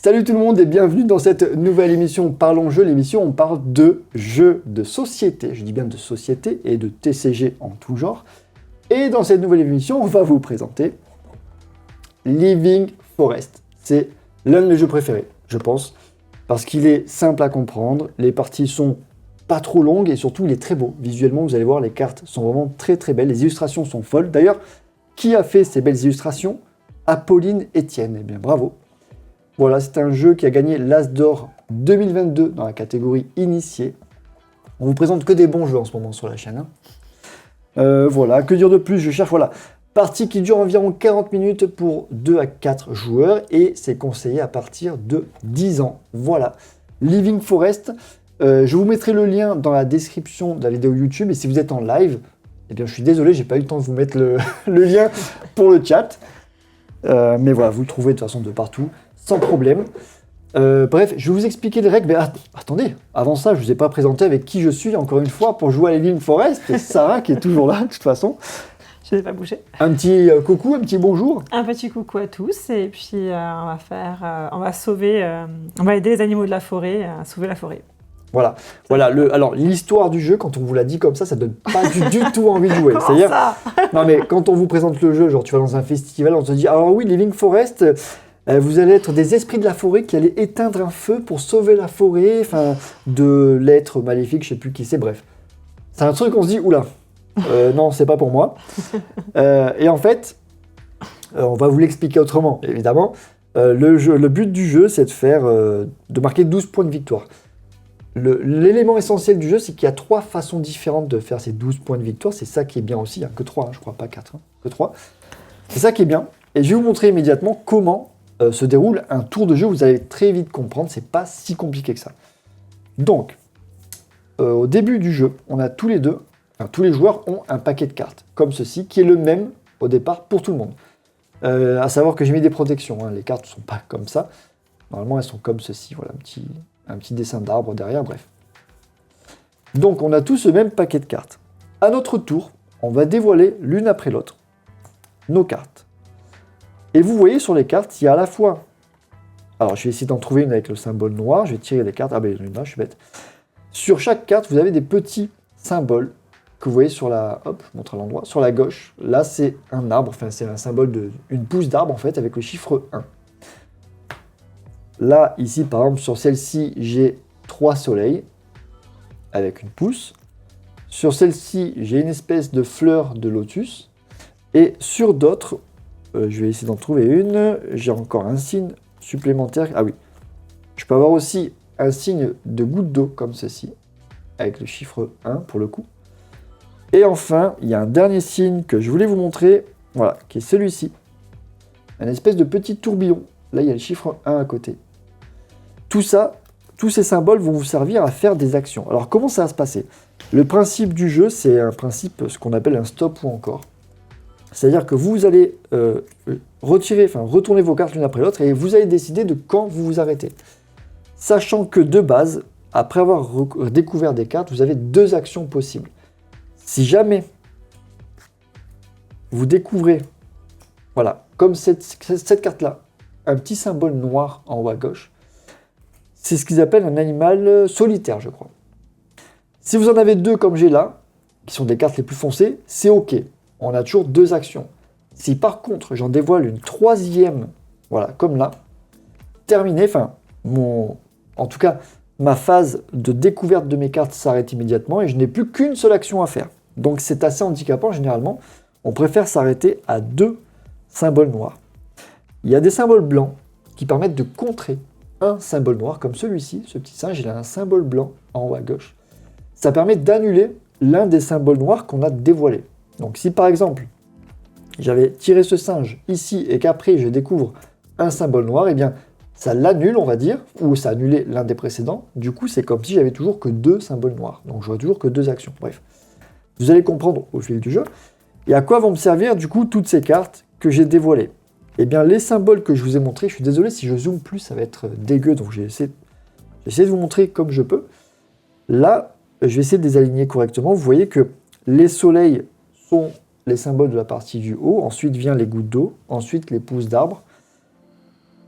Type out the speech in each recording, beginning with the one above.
Salut tout le monde et bienvenue dans cette nouvelle émission Parlons Jeux. L'émission, on parle de jeux de société. Je dis bien de société et de TCG en tout genre. Et dans cette nouvelle émission, on va vous présenter Living Forest. C'est l'un de mes jeux préférés, je pense, parce qu'il est simple à comprendre, les parties sont pas trop longues et surtout il est très beau. Visuellement, vous allez voir, les cartes sont vraiment très très belles, les illustrations sont folles. D'ailleurs, qui a fait ces belles illustrations? Apolline Etienne. Eh bien, bravo. Voilà, c'est un jeu qui a gagné l'As d'Or 2022 dans la catégorie initiée. On vous présente que des bons jeux en ce moment sur la chaîne. Voilà, que dire de plus? Je cherche, voilà. Partie qui dure environ 40 minutes pour 2 à 4 joueurs et c'est conseillé à partir de 10 ans. Voilà, Living Forest. Je vous mettrai le lien dans la description de la vidéo YouTube et si vous êtes en live, eh bien je suis désolé, j'ai pas eu le temps de vous mettre le lien pour le chat. Mais voilà, vous le trouvez de toute façon de partout, sans problème. Bref, je vais vous expliquer les règles. Mais attendez, avant ça, je ne vous ai pas présenté avec qui je suis, encore une fois, pour jouer à Living Forest. C'est Sarah qui est toujours là, de toute façon. Je n'ai pas bougé. Un petit coucou, un petit bonjour. Un petit coucou à tous. Et puis, on va sauver, on va aider les animaux de la forêt à sauver la forêt. Voilà. Alors, l'histoire du jeu, quand on vous l'a dit comme ça donne pas du tout envie de jouer. Comment ça? Non, mais quand on vous présente le jeu, genre tu vas dans un festival, on te dit, alors oui, Living Forest, vous allez être des esprits de la forêt qui allaient éteindre un feu pour sauver la forêt, enfin, de l'être maléfique, je sais plus qui c'est, bref. C'est un truc, on se dit, oula, non, c'est pas pour moi. Et en fait, on va vous l'expliquer autrement, évidemment. Le but du jeu, c'est de marquer 12 points de victoire. L'élément essentiel du jeu, c'est qu'il y a 3 façons différentes de faire ces 12 points de victoire. C'est ça qui est bien aussi. Il n'y a que 3, je crois, pas 4, que 3. C'est ça qui est bien. Et je vais vous montrer immédiatement comment se déroule un tour de jeu. Vous allez très vite comprendre, c'est pas si compliqué que ça. Donc, au début du jeu, on a tous les joueurs ont un paquet de cartes, comme ceci, qui est le même au départ pour tout le monde. À savoir que j'ai mis des protections, hein. Les cartes ne sont pas comme ça. Normalement, elles sont comme ceci. Voilà, un petit dessin d'arbre derrière, bref. Donc, on a tous ce même paquet de cartes. À notre tour, on va dévoiler l'une après l'autre nos cartes. Et vous voyez sur les cartes, il y a à la fois... Alors, je vais essayer d'en trouver une avec le symbole noir. Je vais tirer les cartes. Ah ben, il y en a une là, je suis bête. Sur chaque carte, vous avez des petits symboles que vous voyez sur la... Hop, je montre à l'endroit. Sur la gauche, là, c'est un arbre. Enfin, c'est un symbole d'une pousse d'arbre, en fait, avec le chiffre 1. Là, ici, par exemple, sur celle-ci, j'ai 3 soleils avec une pousse. Sur celle-ci, j'ai une espèce de fleur de lotus. Et sur d'autres, je vais essayer d'en trouver une. J'ai encore un signe supplémentaire. Ah oui, je peux avoir aussi un signe de goutte d'eau comme ceci, avec le chiffre 1 pour le coup. Et enfin, il y a un dernier signe que je voulais vous montrer, voilà, qui est celui-ci. Un espèce de petit tourbillon. Là, il y a le chiffre 1 à côté. Tout ça, tous ces symboles vont vous servir à faire des actions. Alors, comment ça va se passer? Le principe du jeu, c'est un principe, ce qu'on appelle un stop ou encore. C'est-à-dire que vous allez retourner vos cartes l'une après l'autre et vous allez décider de quand vous vous arrêtez. Sachant que de base, après avoir découvert des cartes, vous avez 2 actions possibles. Si jamais vous découvrez, voilà, comme cette carte-là, un petit symbole noir en haut à gauche, c'est ce qu'ils appellent un animal solitaire, je crois. Si vous en avez 2 comme j'ai là, qui sont des cartes les plus foncées, c'est OK. On a toujours 2 actions. Si par contre, j'en dévoile une 3e, voilà, comme là, terminé, en tout cas, ma phase de découverte de mes cartes s'arrête immédiatement et je n'ai plus qu'une seule action à faire. Donc c'est assez handicapant, généralement. On préfère s'arrêter à 2 symboles noirs. Il y a des symboles blancs qui permettent de contrer un symbole noir, comme celui-ci, ce petit singe, il a un symbole blanc en haut à gauche. Ça permet d'annuler l'un des symboles noirs qu'on a dévoilé. Donc si par exemple, j'avais tiré ce singe ici et qu'après je découvre un symbole noir, eh bien ça l'annule, on va dire, ou ça annulait l'un des précédents. Du coup, c'est comme si j'avais toujours que 2 symboles noirs. Donc j'aurais toujours que 2 actions. Bref, vous allez comprendre au fil du jeu. Et à quoi vont me servir du coup toutes ces cartes que j'ai dévoilées? Eh bien, les symboles que je vous ai montrés, je suis désolé si je zoome plus, ça va être dégueu, donc j'ai essayé de vous montrer comme je peux. Là, je vais essayer de les aligner correctement. Vous voyez que les soleils sont les symboles de la partie du haut, ensuite vient les gouttes d'eau, ensuite les pousses d'arbres.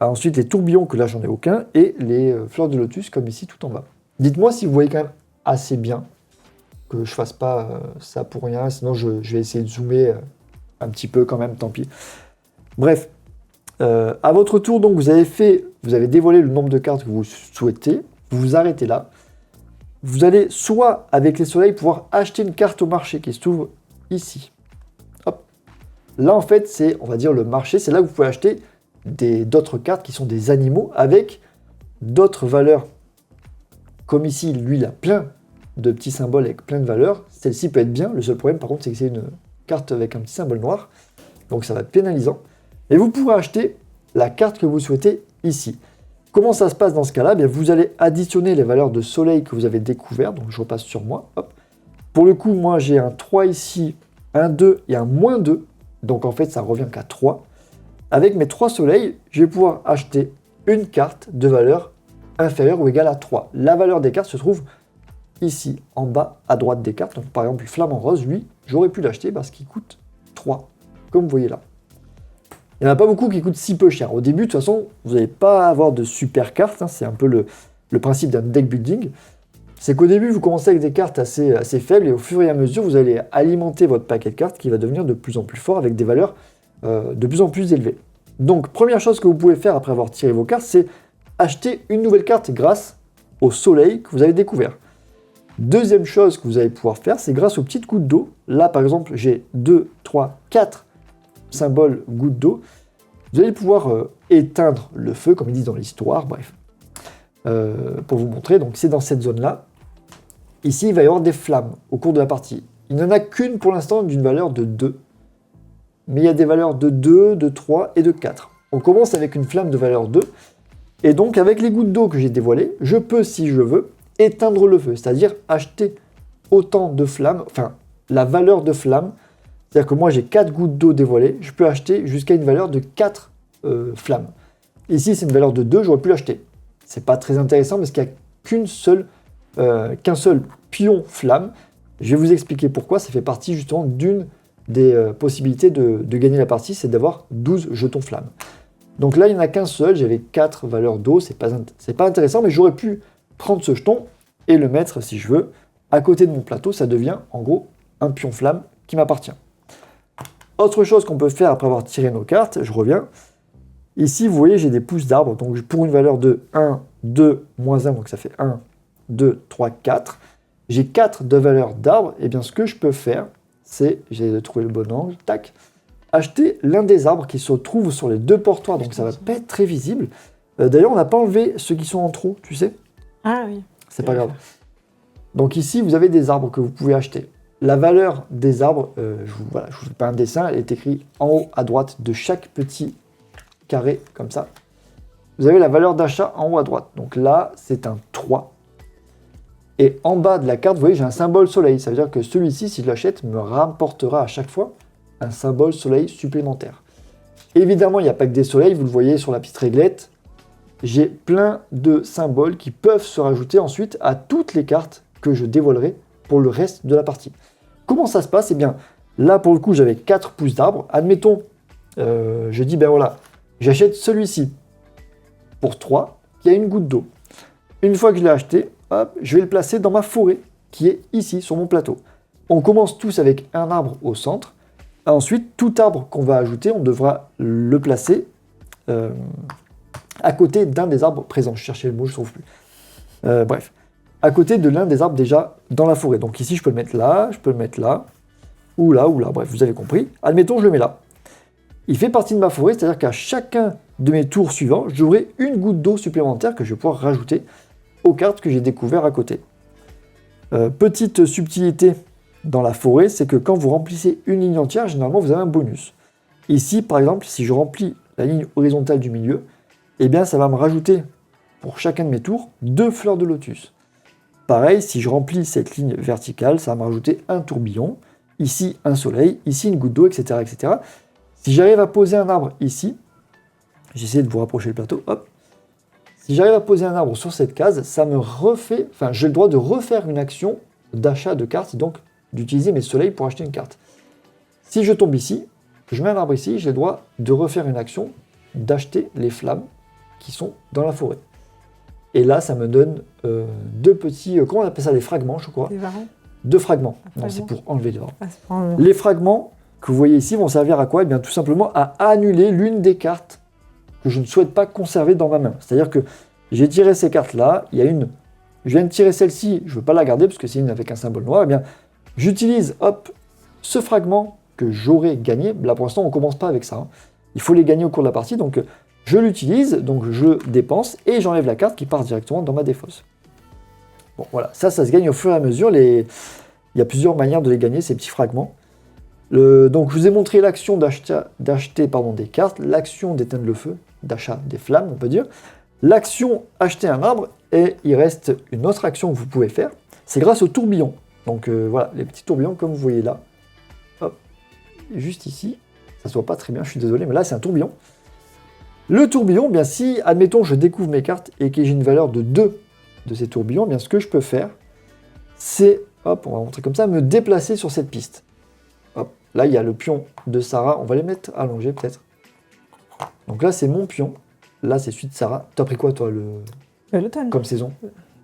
Ensuite, les tourbillons, que là, j'en ai aucun. Et les fleurs de lotus, comme ici, tout en bas. Dites-moi si vous voyez quand même assez bien. Que je fasse pas ça pour rien. Sinon, je vais essayer de zoomer un petit peu quand même, tant pis. Bref. À votre tour, donc, vous avez dévoilé le nombre de cartes que vous souhaitez. Vous vous arrêtez là. Vous allez soit, avec les soleils, pouvoir acheter une carte au marché qui se trouve ici. Hop. Là, en fait, c'est, on va dire, le marché. C'est là que vous pouvez acheter d'autres cartes qui sont des animaux avec d'autres valeurs. Comme ici, lui, il a plein de petits symboles avec plein de valeurs. Celle-ci peut être bien. Le seul problème, par contre, c'est que c'est une carte avec un petit symbole noir. Donc, ça va être pénalisant. Et vous pourrez acheter la carte que vous souhaitez ici. Comment ça se passe dans ce cas-là? Bien, vous allez additionner les valeurs de soleil que vous avez découvert. Donc, je repasse sur moi. Hop. Pour le coup, moi, j'ai un 3 ici, un 2 et un moins 2. Donc, en fait, ça revient qu'à 3. Avec mes 3 soleils, je vais pouvoir acheter une carte de valeur inférieure ou égale à 3. La valeur des cartes se trouve ici, en bas, à droite des cartes. Donc, par exemple, le flamant rose, lui, j'aurais pu l'acheter parce qu'il coûte 3, comme vous voyez là. Il n'y en a pas beaucoup qui coûtent si peu cher. Au début, de toute façon, vous n'allez pas avoir de super cartes. Hein. C'est un peu le principe d'un deck building. C'est qu'au début, vous commencez avec des cartes assez faibles et au fur et à mesure, vous allez alimenter votre paquet de cartes qui va devenir de plus en plus fort avec des valeurs de plus en plus élevées. Donc, première chose que vous pouvez faire après avoir tiré vos cartes, c'est acheter une nouvelle carte grâce au soleil que vous avez découvert. Deuxième chose que vous allez pouvoir faire, c'est grâce aux petites gouttes d'eau. Là, par exemple, j'ai 2, 3, 4 symbole goutte d'eau, vous allez pouvoir éteindre le feu, comme ils disent dans l'histoire, bref. Pour vous montrer, donc c'est dans cette zone-là. Ici, il va y avoir des flammes au cours de la partie. Il n'y en a qu'une pour l'instant d'une valeur de 2. Mais il y a des valeurs de 2, de 3 et de 4. On commence avec une flamme de valeur 2. Et donc, avec les gouttes d'eau que j'ai dévoilées, je peux, si je veux, éteindre le feu. C'est-à-dire acheter autant de flammes, enfin, la valeur de flammes. C'est-à-dire que moi, j'ai 4 gouttes d'eau dévoilées, je peux acheter jusqu'à une valeur de 4 flammes. Ici, c'est une valeur de 2, j'aurais pu l'acheter. C'est pas très intéressant parce qu'il n'y a qu'un seul pion flamme. Je vais vous expliquer pourquoi. Ça fait partie justement d'une des possibilités de gagner la partie, c'est d'avoir 12 jetons flammes. Donc là, il n'y en a qu'un seul, j'avais 4 valeurs d'eau, c'est pas intéressant, mais j'aurais pu prendre ce jeton et le mettre, si je veux, à côté de mon plateau. Ça devient, en gros, un pion flamme qui m'appartient. Autre chose qu'on peut faire après avoir tiré nos cartes, je reviens. Ici, vous voyez, j'ai des pousses d'arbres. Donc, pour une valeur de 1, 2, moins 1, donc ça fait 1, 2, 3, 4. J'ai 4 de valeur d'arbres. Et bien, ce que je peux faire, c'est, j'ai de trouver le bon angle, tac, acheter l'un des arbres qui se trouve sur les 2 portoirs. Donc, ça va pas être très visible. D'ailleurs, on n'a pas enlevé ceux qui sont en trop, tu sais. Ah oui. C'est pas grave. Donc, ici, vous avez des arbres que vous pouvez acheter. La valeur des arbres, je vous fais pas un dessin, elle est écrite en haut à droite de chaque petit carré, comme ça. Vous avez la valeur d'achat en haut à droite. Donc là, c'est un 3. Et en bas de la carte, vous voyez, j'ai un symbole soleil. Ça veut dire que celui-ci, si je l'achète, me rapportera à chaque fois un symbole soleil supplémentaire. Évidemment, il n'y a pas que des soleils, vous le voyez sur la petite réglette. J'ai plein de symboles qui peuvent se rajouter ensuite à toutes les cartes que je dévoilerai pour le reste de la partie. Comment ça se passe? Eh bien, là, pour le coup, j'avais 4 pousses d'arbres. Admettons, je dis, ben voilà, j'achète celui-ci pour 3, qui a une goutte d'eau. Une fois que je l'ai acheté, hop, je vais le placer dans ma forêt, qui est ici, sur mon plateau. On commence tous avec un arbre au centre. Ensuite, tout arbre qu'on va ajouter, on devra le placer à côté d'un des arbres présents. Je cherchais le mot, je ne trouve plus. Bref. À côté de l'un des arbres déjà dans la forêt. Donc ici, je peux le mettre là, je peux le mettre là, ou là, bref, vous avez compris. Admettons, je le mets là. Il fait partie de ma forêt, c'est-à-dire qu'à chacun de mes tours suivants, j'aurai une goutte d'eau supplémentaire que je vais pouvoir rajouter aux cartes que j'ai découvertes à côté. Petite subtilité dans la forêt, c'est que quand vous remplissez une ligne entière, généralement, vous avez un bonus. Ici, par exemple, si je remplis la ligne horizontale du milieu, eh bien, ça va me rajouter, pour chacun de mes tours, 2 fleurs de lotus. Pareil, si je remplis cette ligne verticale, ça va me rajouter un tourbillon, ici un soleil, ici une goutte d'eau, etc., etc. Si j'arrive à poser un arbre ici, j'essaie de vous rapprocher le plateau, hop. Si j'arrive à poser un arbre sur cette case, ça me refait, enfin j'ai le droit de refaire une action d'achat de cartes, donc d'utiliser mes soleils pour acheter une carte. Si je tombe ici, que je mets un arbre ici, j'ai le droit de refaire une action d'acheter les flammes qui sont dans la forêt. Et là, ça me donne 2 petits, comment on appelle ça, des fragments, je crois. Des varans. 2 fragments. Un Non, c'est fragment. pour enlever les varans. Ah, c'est pas un- Les fragments que vous voyez ici vont servir à quoi? Eh bien, tout simplement à annuler l'une des cartes que je ne souhaite pas conserver dans ma main. C'est-à-dire que j'ai tiré ces cartes-là, il y a une, je viens de tirer celle-ci, je ne veux pas la garder parce que c'est une avec un symbole noir, eh bien, j'utilise, hop, ce fragment que j'aurais gagné. Là, pour l'instant, on ne commence pas avec ça, hein. Il faut les gagner au cours de la partie, donc je l'utilise, donc je dépense et j'enlève la carte qui part directement dans ma défausse. Bon, voilà, ça se gagne au fur et à mesure. Il y a plusieurs manières de les gagner, ces petits fragments. Donc, je vous ai montré l'action d'acheter des cartes, l'action d'éteindre le feu, d'achat des flammes, on peut dire, l'action acheter un arbre, et il reste une autre action que vous pouvez faire, c'est grâce au tourbillon. Donc, voilà, les petits tourbillons, comme vous voyez là, hop, juste ici, ça se voit pas très bien, je suis désolé, mais là, c'est un tourbillon. Le tourbillon, bien si, admettons, je découvre mes cartes et que j'ai une valeur de 2 de ces tourbillons, bien ce que je peux faire, c'est, hop, on va montrer comme ça, me déplacer sur cette piste. Hop, là, il y a le pion de Sarah, on va les mettre allongés peut-être. Donc là, c'est mon pion, là, c'est celui de Sarah. T'as pris quoi, toi, L'automne. comme saison?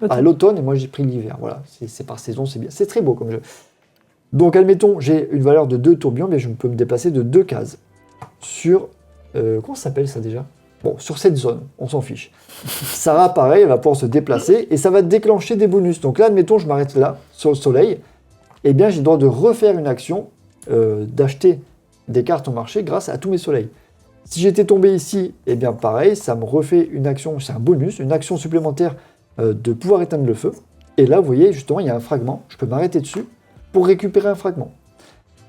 L'automne. Ah, l'automne, et moi, j'ai pris l'hiver, voilà, c'est par saison, c'est bien, c'est très beau comme jeu. Donc, admettons, j'ai une valeur de 2 tourbillons, mais je peux me déplacer de 2 cases sur, comment ça s'appelle ça déjà? Bon, sur cette zone, on s'en fiche. Sarah, pareil, elle va pouvoir se déplacer et ça va déclencher des bonus. Donc là, admettons, je m'arrête là, sur le soleil. Eh bien, j'ai le droit de refaire une action, d'acheter des cartes au marché grâce à tous mes soleils. Si j'étais tombé ici, eh bien, pareil, ça me refait une action, c'est un bonus, une action supplémentaire de pouvoir éteindre le feu. Et là, vous voyez, justement, il y a un fragment. Je peux m'arrêter dessus pour récupérer un fragment.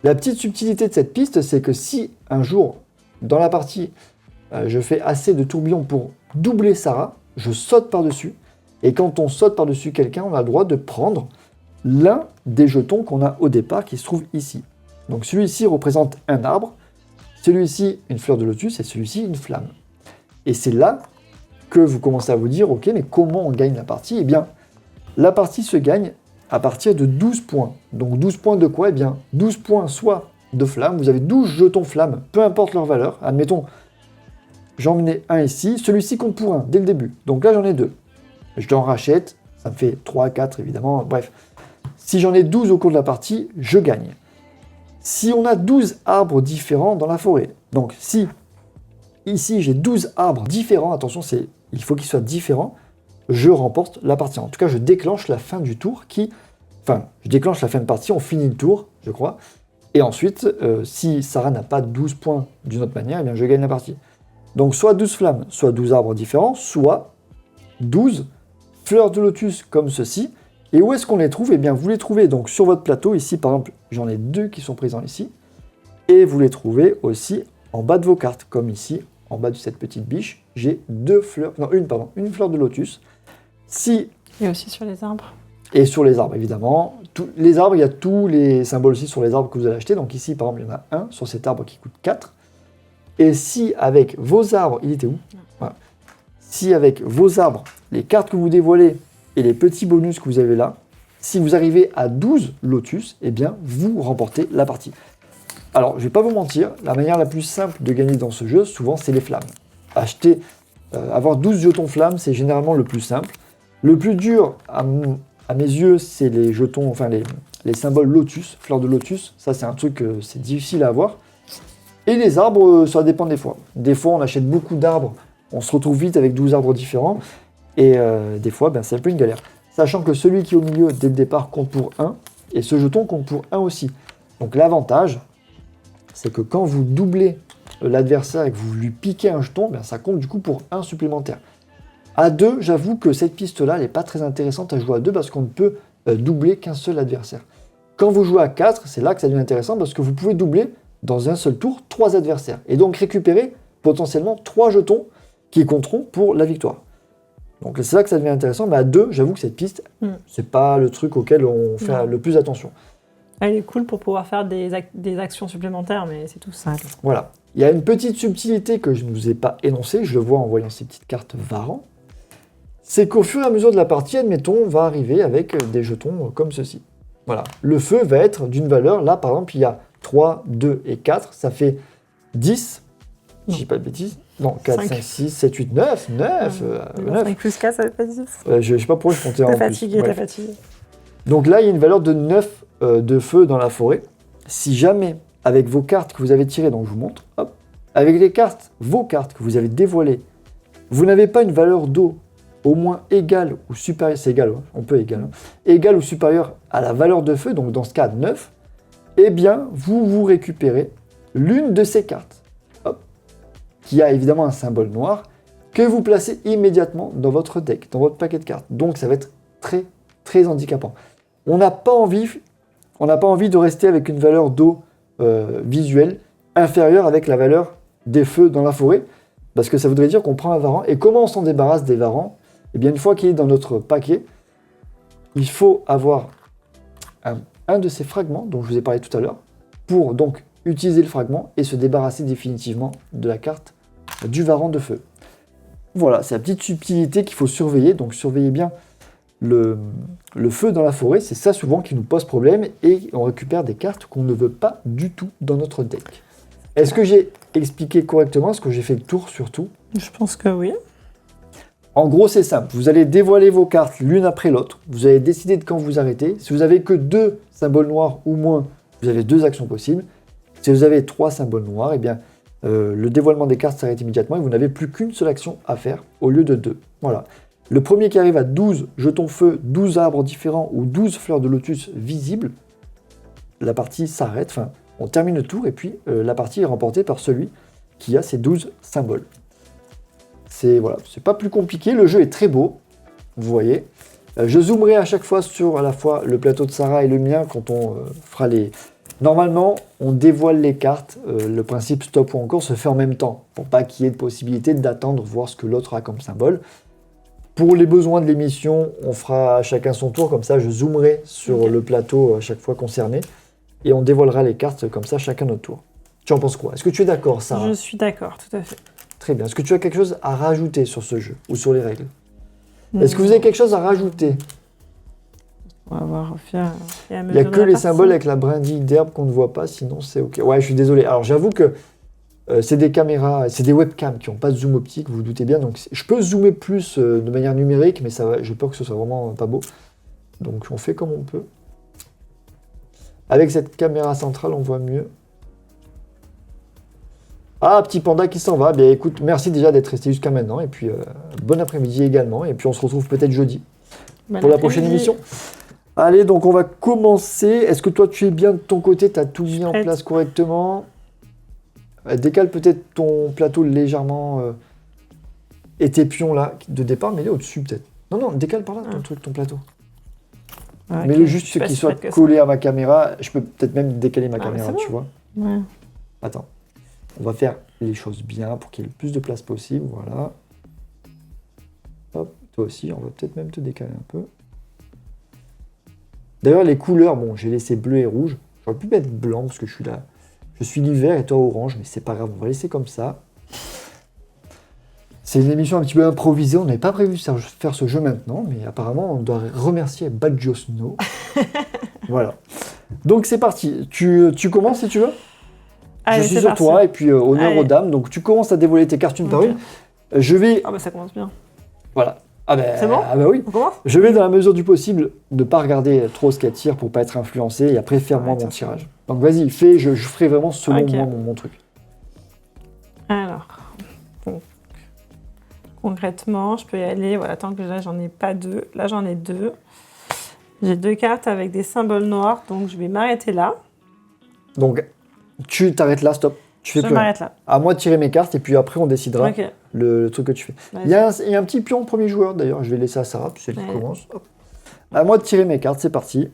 La petite subtilité de cette piste, c'est que si un jour, dans la partie, je fais assez de tourbillons pour doubler Sarah, je saute par-dessus, et quand on saute par-dessus quelqu'un, on a le droit de prendre l'un des jetons qu'on a au départ qui se trouve ici. Donc celui-ci représente un arbre, celui-ci une fleur de lotus, et celui-ci une flamme. Et c'est là que vous commencez à vous dire, ok, mais comment on gagne la partie? Eh bien, la partie se gagne à partir de 12 points. Donc 12 points de quoi? Eh bien, 12 points soit de flamme, vous avez 12 jetons flamme, peu importe leur valeur. Admettons, j'en ai un ici, celui-ci compte pour 1 dès le début. Donc là, j'en ai 2. Je t'en rachète, ça me fait 3, 4 évidemment, bref. Si j'en ai 12 au cours de la partie, je gagne. Si on a 12 arbres différents dans la forêt, donc si ici j'ai 12 arbres différents, attention, il faut qu'ils soient différents, je remporte la partie. En tout cas, je déclenche la fin du tour je déclenche la fin de partie, on finit le tour, je crois. Et ensuite, si Sarah n'a pas 12 points d'une autre manière, eh bien je gagne la partie. Donc soit 12 flammes, soit 12 arbres différents, soit 12 fleurs de lotus comme ceci. Et où est-ce qu'on les trouve? Eh bien, vous les trouvez donc sur votre plateau. Ici, par exemple, j'en ai 2 qui sont présents ici. Et vous les trouvez aussi en bas de vos cartes, comme ici, en bas de cette petite biche. J'ai 2 fleurs, non, une fleur de lotus. Et aussi sur les arbres. Et sur les arbres, évidemment. Les arbres, il y a tous les symboles aussi sur les arbres que vous allez acheter. Donc ici, par exemple, il y en a un sur cet arbre qui coûte 4. Et si avec vos arbres, il était où? Voilà. Si avec vos arbres, les cartes que vous dévoilez et les petits bonus que vous avez là, si vous arrivez à 12 lotus, eh bien, vous remportez la partie. Alors, je ne vais pas vous mentir, la manière la plus simple de gagner dans ce jeu, souvent, c'est les flammes. Avoir 12 jetons flammes, c'est généralement le plus simple. Le plus dur, à mes yeux, c'est les jetons, les symboles lotus, fleurs de lotus. Ça, c'est un truc, c'est difficile à avoir. Et les arbres, ça dépend des fois. Des fois, on achète beaucoup d'arbres, on se retrouve vite avec 12 arbres différents. Et des fois, c'est un peu une galère. Sachant que celui qui est au milieu, dès le départ, compte pour 1. Et ce jeton compte pour 1 aussi. Donc l'avantage, c'est que quand vous doublez l'adversaire et que vous lui piquez un jeton, ça compte du coup pour 1 supplémentaire. À 2, j'avoue que cette piste-là, elle n'est pas très intéressante à jouer à 2 parce qu'on ne peut doubler qu'un seul adversaire. Quand vous jouez à 4, c'est là que ça devient intéressant parce que vous pouvez doubler dans un seul tour 3 adversaires. Et donc récupérer potentiellement 3 jetons qui compteront pour la victoire. Donc c'est là que ça devient intéressant, mais à 2, j'avoue que cette piste, c'est pas le truc auquel on fait le plus attention. Elle est cool pour pouvoir faire des actions supplémentaires, mais c'est tout ça. Voilà. Il y a une petite subtilité que je ne vous ai pas énoncée, je le vois en voyant ces petites cartes Varan. C'est qu'au fur et à mesure de la partie, admettons, on va arriver avec des jetons comme ceci. Voilà. Le feu va être d'une valeur, là par exemple, il y a 3, 2 et 4, ça fait 10, si je dis pas de bêtises. Non, 4, 5, 6, 7, 8, 9. 9. 5 plus 4, ça fait pas 10. Je sais pas pourquoi je comptais en T'es plus. fatigué, Bref. t'es fatigué. Donc là, il y a une valeur de 9 de feu dans la forêt. Si jamais, avec vos cartes que vous avez tirées, donc je vous montre, hop, avec les cartes, vos cartes que vous avez dévoilées, vous n'avez pas une valeur d'eau au moins égale ou supérieure, c'est égal, hein, on peut égal, hein, égale ou supérieure à la valeur de feu, donc dans ce cas 9, eh bien, vous récupérez l'une de ces cartes, hop, qui a évidemment un symbole noir, que vous placez immédiatement dans votre deck, dans votre paquet de cartes. Donc ça va être très, très handicapant. On n'a pas envie de rester avec une valeur d'eau visuelle inférieure avec la valeur des feux dans la forêt, parce que ça voudrait dire qu'on prend un varan. Et comment on s'en débarrasse des varans? Eh bien, une fois qu'il est dans notre paquet, il faut avoir un de ces fragments dont je vous ai parlé tout à l'heure, pour donc utiliser le fragment et se débarrasser définitivement de la carte du varan de feu. Voilà, c'est la petite subtilité qu'il faut surveiller, donc surveillez bien le feu dans la forêt, c'est ça souvent qui nous pose problème et on récupère des cartes qu'on ne veut pas du tout dans notre deck. Est-ce que j'ai expliqué correctement? Est-ce que j'ai fait le tour surtout? Je pense que oui. En gros, c'est simple. Vous allez dévoiler vos cartes l'une après l'autre. Vous allez décider de quand vous arrêtez. Si vous avez que 2 symboles noirs ou moins, vous avez 2 actions possibles. Si vous avez 3 symboles noirs, eh bien, le dévoilement des cartes s'arrête immédiatement et vous n'avez plus qu'une seule action à faire au lieu de 2. Voilà. Le premier qui arrive à 12 jetons feu, 12 arbres différents ou 12 fleurs de lotus visibles, la partie s'arrête. Enfin, on termine le tour et puis la partie est remportée par celui qui a ces 12 symboles. C'est voilà, c'est pas plus compliqué, le jeu est très beau, vous voyez. Je zoomerai à chaque fois sur à la fois le plateau de Sarah et le mien quand on fera les... Normalement, on dévoile les cartes, le principe stop ou encore se fait en même temps, pour pas qu'il y ait de possibilité d'attendre voir ce que l'autre a comme symbole. Pour les besoins de l'émission, on fera chacun son tour, comme ça je zoomerai sur le plateau à chaque fois concerné, et on dévoilera les cartes comme ça chacun notre tour. Tu en penses quoi? Est-ce que tu es d'accord, Sarah? Je suis d'accord, tout à fait. Très bien. Est-ce que tu as quelque chose à rajouter sur ce jeu ou sur les règles? Est-ce que vous avez quelque chose à rajouter? On va voir au fur et à Il mesure. n'y a de que la les partie. symboles avec la brindille d'herbe qu'on ne voit pas, sinon c'est ok. Ouais, je suis désolé. Alors j'avoue que c'est des caméras, c'est des webcams qui n'ont pas de zoom optique, vous vous doutez bien. Donc je peux zoomer plus de manière numérique, mais ça va, j'ai peur que ce soit vraiment pas beau. Donc on fait comme on peut. Avec cette caméra centrale, on voit mieux. Ah, petit panda qui s'en va. Bien écoute, merci déjà d'être resté jusqu'à maintenant. Et puis bon après-midi également. Et puis on se retrouve peut-être jeudi pour la prochaine émission. Allez, donc on va commencer. Est-ce que toi tu es bien de ton côté? Tu as tout mis en place correctement? Décale peut-être ton plateau légèrement et tes pions là de départ, mets-les au-dessus peut-être. Non, non, décale par là ton plateau. Ah, Mets-le ok. juste Je suis pas qu'il si soit prête que ça. collé à ma caméra. Je peux peut-être même décaler ma caméra, c'est bon. tu vois. Ouais. Attends. On va faire les choses bien pour qu'il y ait le plus de place possible. Voilà. Hop, toi aussi, on va peut-être même te décaler un peu. D'ailleurs, les couleurs, bon, j'ai laissé bleu et rouge. J'aurais pu mettre blanc parce que je suis là. Je suis l'hiver et toi orange, mais c'est pas grave, on va laisser comme ça. C'est une émission un petit peu improvisée, on n'avait pas prévu faire ce jeu maintenant, mais apparemment on doit remercier Badjo Snow. Voilà. Donc c'est parti, tu commences si tu veux. Allez, je suis c'est sur parti. toi et puis honneur Allez. aux dames, donc tu commences à dévoiler tes cartes une par Ok. une. Je vais... Ah bah ça commence bien. Voilà. Ah ben, C'est bon ah ben oui. On commence? Je vais dans la mesure du possible ne pas regarder trop ce qu'elle tire pour pas être influencé et après faire moi Ouais, mon ça, tirage. Donc vas-y, fais, je ferai vraiment selon Ok. moi mon truc. Alors, bon. Concrètement, je peux y aller. Voilà, tant que là, j'en ai pas 2. Là, j'en ai 2. J'ai 2 cartes avec des symboles noirs, donc je vais m'arrêter là. Donc tu t'arrêtes là, stop. Tu fais Je plus rien. m'arrête là. À moi de tirer mes cartes et puis après on décidera Ok. le truc que tu fais. Vas-y. Il y a un petit pion premier joueur d'ailleurs, je vais laisser à Sarah, puis c'est elle qui Ouais. commence. Hop. À moi de tirer mes cartes, c'est parti.